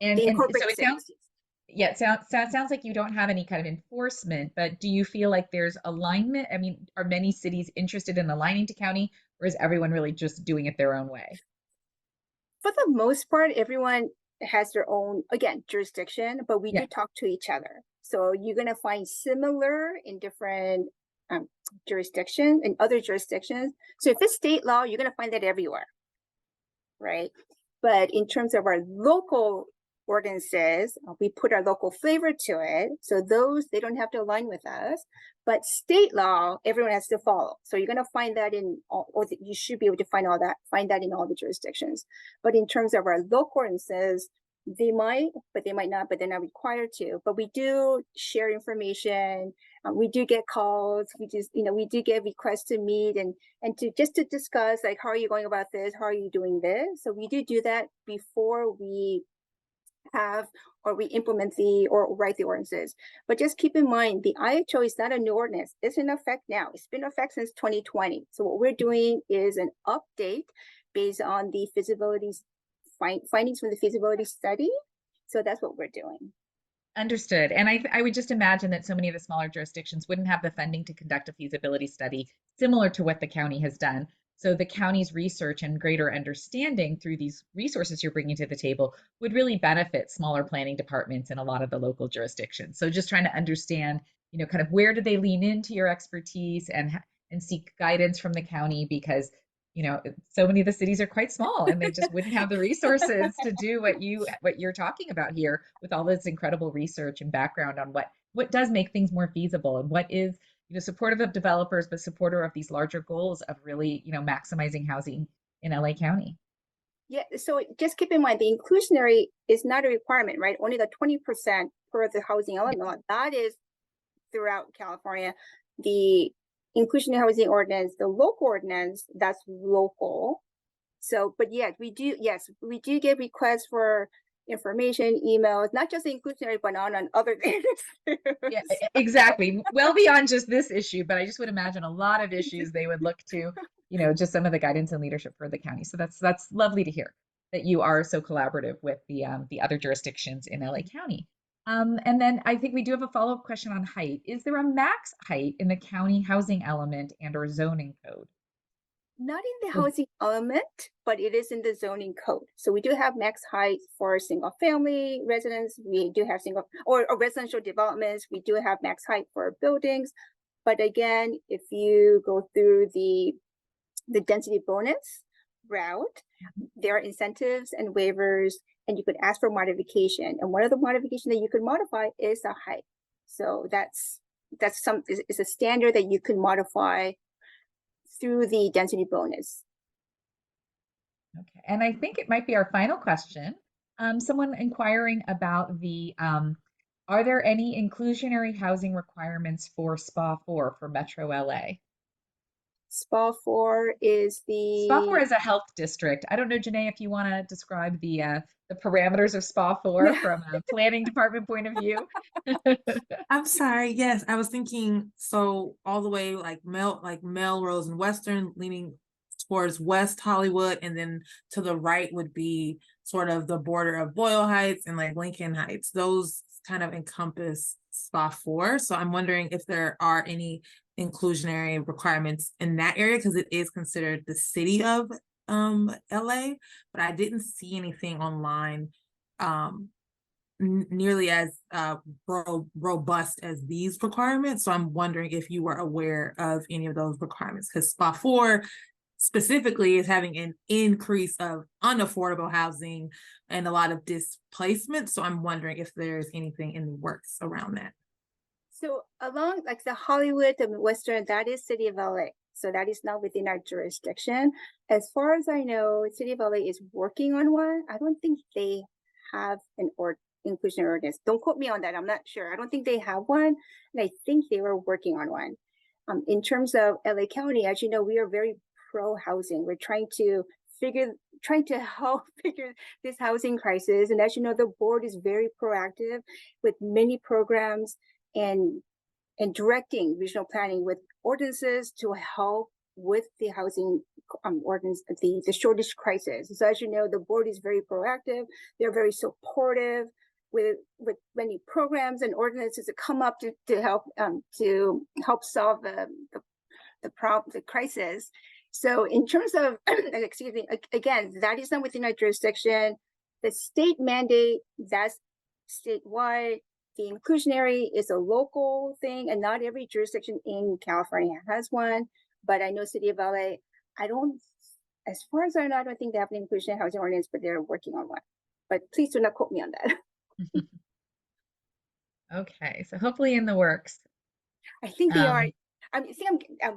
And so it sounds like you don't have any kind of enforcement, but do you feel like there's alignment? Are many cities interested in aligning to county, or is everyone really just doing it their own way? For the most part, everyone has their own, again, jurisdiction, but we Yeah. do talk to each other. So you're going to find similar in different jurisdictions and other jurisdictions. So if it's state law, you're going to find that everywhere, right? But in terms of our local ordinances, we put our local flavor to it. So those, they don't have to align with us. But state law, everyone has to follow. So you're going to find that in all, or you should be able to find that in all the jurisdictions. But in terms of our local ordinances, they might, but they might not, but they're not required to. But we do share information. We do get calls. We just, we do get requests to meet and to just to discuss, like, how are you going about this? How are you doing this? So we do that before we have or we implement or write the ordinances. But just keep in mind, the IHO is not a new ordinance. It's in effect now. It's been in effect since 2020. So what we're doing is an update based on the findings from the feasibility study. So that's what we're doing. Understood. And I would just imagine that so many of the smaller jurisdictions wouldn't have the funding to conduct a feasibility study similar to what the county has done. So the county's research and greater understanding through these resources you're bringing to the table would really benefit smaller planning departments in a lot of the local jurisdictions. So just trying to understand, kind of where do they lean into your expertise and seek guidance from the county, because so many of the cities are quite small and they just wouldn't have the resources to do what you're talking about here, with all this incredible research and background on what does make things more feasible and what is supportive of developers, but supportive of these larger goals of really maximizing housing in LA County. Yeah, so just keep in mind, the inclusionary is not a requirement, right? Only the 20% for the housing element, that is throughout California. The inclusionary housing ordinance, the local ordinance, that's local. So, but yes, we do get requests for information, emails, not just inclusionary, but on other things. Yeah, exactly. Well beyond just this issue, but I just would imagine a lot of issues they would look to, just some of the guidance and leadership for the county. So that's lovely to hear that you are so collaborative with the other jurisdictions in LA County. And then I think we do have a follow-up question on height. Is there a max height in the county housing element and or zoning code? Not in the housing element, but it is in the zoning code. So we do have max height for single family residents. We do have or residential developments. We do have max height for buildings. But again, if you go through the density bonus route, there are incentives and waivers, and you could ask for modification. And one of the modifications that you could modify is the height. So that's a standard that you can modify through the density bonus. Okay, and I think it might be our final question. Someone inquiring about are there any inclusionary housing requirements for SPA 4 for Metro LA? SPA 4 is SPA 4 is a health district. I don't know, Janae, if you want to describe the parameters of SPA 4 from a planning department point of view. I'm sorry. Yes, I was thinking so all the way like Melrose and Western, leaning towards West Hollywood, and then to the right would be sort of the border of Boyle Heights and like Lincoln Heights. Those kind of encompass SPA 4. So I'm wondering if there are any inclusionary requirements in that area, because it is considered the city of LA, but I didn't see anything online nearly as robust as these requirements. So I'm wondering if you were aware of any of those requirements, because SPA 4 specifically is having an increase of unaffordable housing and a lot of displacement. So I'm wondering if there's anything in the works around that. So along like the Hollywood and Western, that is City of LA. So that is not within our jurisdiction. As far as I know, City of LA is working on one. I don't think they have an inclusionary ordinance. Don't quote me on that. I'm not sure. I don't think they have one. And I think they were working on one. In terms of LA County, as you know, we are very pro housing. We're trying to help figure this housing crisis. And as you know, the board is very proactive with many programs and directing regional planning with ordinances to help with the housing ordinance, the shortage crisis. So as you know, the board is very proactive. They're very supportive with many programs and ordinances that come up to help solve the problem, the crisis. So in terms of, excuse me, again, that is not within our jurisdiction. The state mandate, that's statewide. The inclusionary is a local thing, and not every jurisdiction in California has one. But I know City of LA, as far as I know, I don't think they have an inclusionary housing ordinance, but they're working on one. But please do not quote me on that. Okay, so hopefully in the works. I think they are.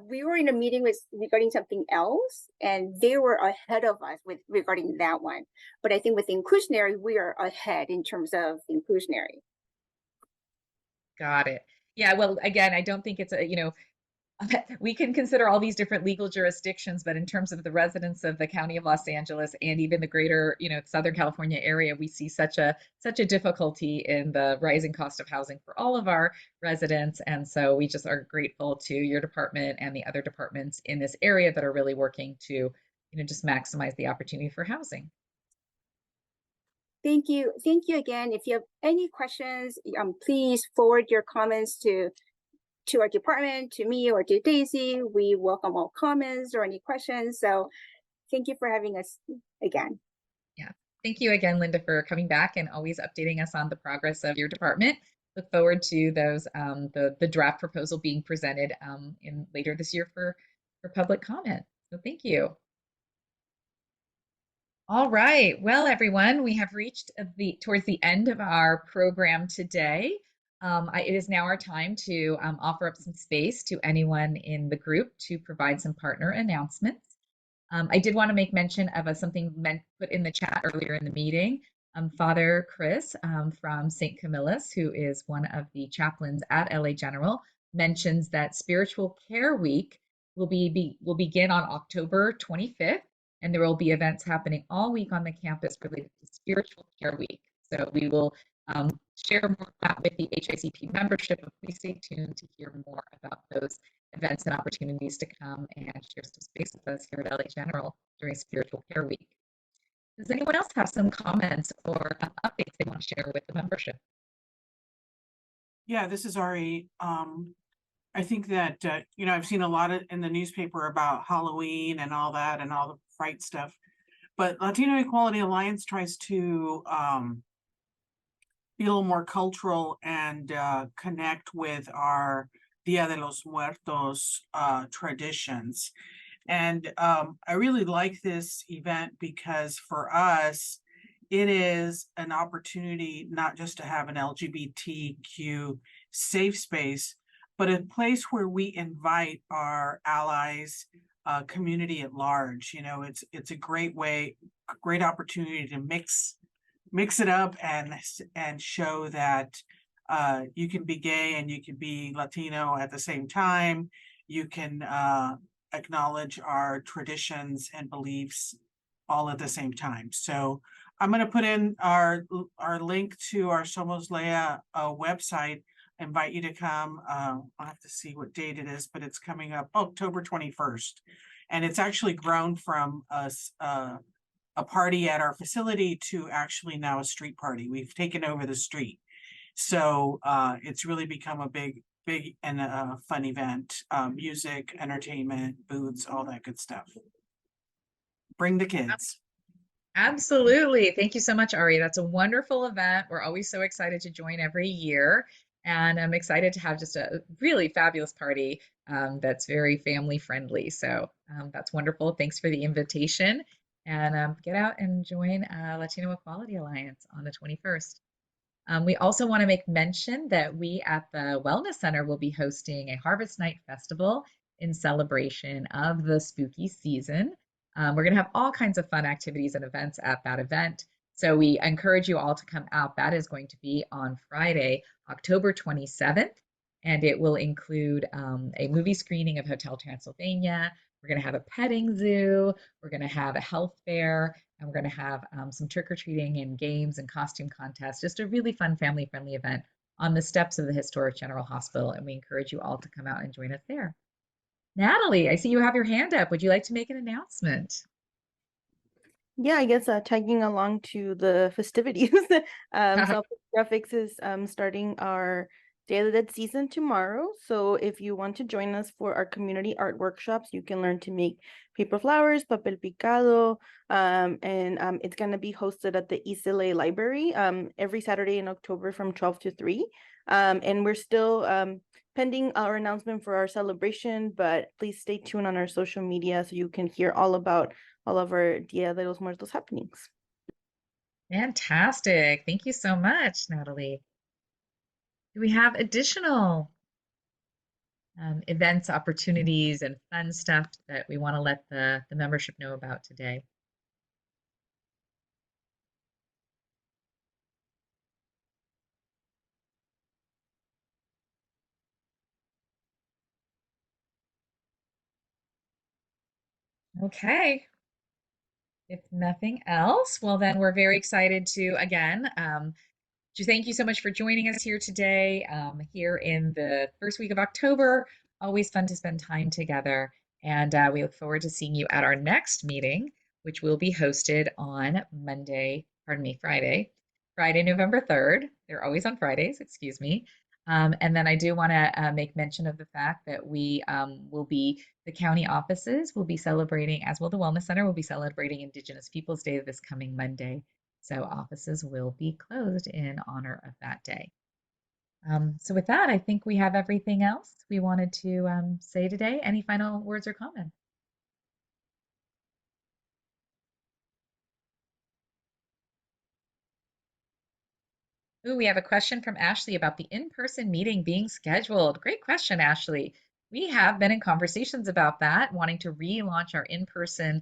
We were in a meeting regarding something else, and they were ahead of us regarding that one. But I think with inclusionary, we are ahead in terms of inclusionary. Got it. Yeah, well, again, I don't think it's we can consider all these different legal jurisdictions, but in terms of the residents of the County of Los Angeles and even the greater, Southern California area, we see such a difficulty in the rising cost of housing for all of our residents. And so we just are grateful to your department and the other departments in this area that are really working to, just maximize the opportunity for housing. Thank you. Thank you again. If you have any questions, please forward your comments to our department, to me, or to Daisy. We welcome all comments or any questions. So thank you for having us again. Yeah. Thank you again, Linda, for coming back and always updating us on the progress of your department. Look forward to those the draft proposal being presented in later this year for public comment. So thank you. All right. Well, everyone, we have reached towards the end of our program today. It is now our time to offer up some space to anyone in the group to provide some partner announcements. I did want to make mention of something put in the chat earlier in the meeting. Father Chris from St. Camillus, who is one of the chaplains at LA General, mentions that Spiritual Care Week will begin on October 25th. And there will be events happening all week on the campus related to Spiritual Care Week. So we will share more of that with the HICP membership. But please stay tuned to hear more about those events and opportunities to come and share some space with us here at LA General during Spiritual Care Week. Does anyone else have some comments or updates they want to share with the membership? Yeah, this is Ari. I think that, I've seen a lot in the newspaper about Halloween and all that and all the fright stuff. But Latino Equality Alliance tries to be a little more cultural and connect with our Dia de los Muertos traditions. And I really like this event because for us, it is an opportunity not just to have an LGBTQ safe space, but a place where we invite our allies, community at large. It's a great opportunity to mix it up and show that you can be gay and you can be Latino at the same time. You can acknowledge our traditions and beliefs all at the same time. So I'm going to put in our link to our Somos Lea website. I invite you to come. I'll have to see what date it is, but it's coming up October 21st. And it's actually grown from a party at our facility to actually now a street party. We've taken over the street. So it's really become a big and fun event. Music, entertainment, booths, all that good stuff. Bring the kids. Absolutely. Thank you so much, Ari. That's a wonderful event. We're always so excited to join every year. And I'm excited to have just a really fabulous party that's very family friendly. So that's wonderful. Thanks for the invitation. And get out and join Latino Equality Alliance on the 21st. We also want to make mention that we at the Wellness Center will be hosting a Harvest Night Festival in celebration of the spooky season. We're going to have all kinds of fun activities and events at that event. So we encourage you all to come out. That is going to be on Friday, October 27th, and it will include a movie screening of Hotel Transylvania. We're going to have a petting zoo. We're going to have a health fair, and we're going to have some trick-or-treating and games and costume contests. Just a really fun, family-friendly event on the steps of the historic General Hospital, and we encourage you all to come out and join us there. Natalie, I see you have your hand up. Would you like to make an announcement? Yeah, I guess tagging along to the festivities. Self Graphics is starting our Day of the Dead season tomorrow. So if you want to join us for our community art workshops, you can learn to make paper flowers, papel picado, and it's going to be hosted at the East LA Library every Saturday in October from 12 to 3. And we're still pending our announcement for our celebration, but please stay tuned on our social media so you can hear all about all of our Dia de los Muertos happenings. Fantastic. Thank you so much, Natalie. Do we have additional events, opportunities, and fun stuff that we want to let the membership know about today? Okay. If nothing else, well, then we're very excited to, again, thank you so much for joining us here today, here in the first week of October. Always fun to spend time together. And we look forward to seeing you at our next meeting, which will be hosted on Friday, November 3rd. They're always on Fridays, excuse me. And then I do want to make mention of the fact that the county offices will be celebrating, as will the Wellness Center, will be celebrating Indigenous Peoples Day this coming Monday. So offices will be closed in honor of that day. So with that, I think we have everything else we wanted to say today. Any final words or comments? Ooh, we have a question from Ashley about the in-person meeting being scheduled. Great question, Ashley. We have been in conversations about that, wanting to relaunch our in-person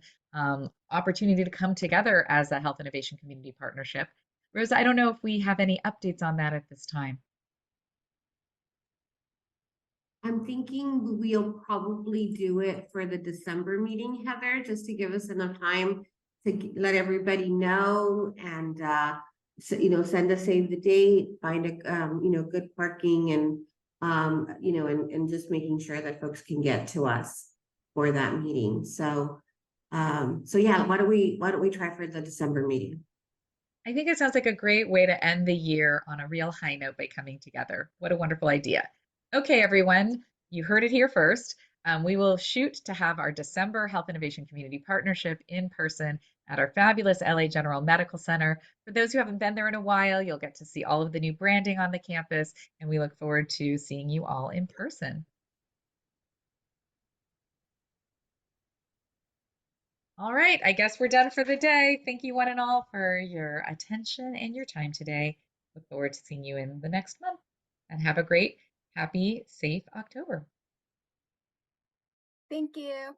opportunity to come together as a Health Innovation Community Partnership. Rosa, I don't know if we have any updates on that at this time. I'm thinking we'll probably do it for the December meeting, Heather, just to give us enough time to let everybody know and so, send a save the date, find a good parking and and just making sure that folks can get to us for that meeting. So yeah, why don't we try for the December meeting? I think it sounds like a great way to end the year on a real high note by coming together. What a wonderful idea. Okay, everyone, you heard it here first. We will shoot to have our December Health Innovation Community Partnership in person at our fabulous LA General Medical Center. For those who haven't been there in a while, you'll get to see all of the new branding on the campus, and we look forward to seeing you all in person. All right, I guess we're done for the day. Thank you one and all for your attention and your time today. Look forward to seeing you in the next month. And have a great, happy, safe October. Thank you.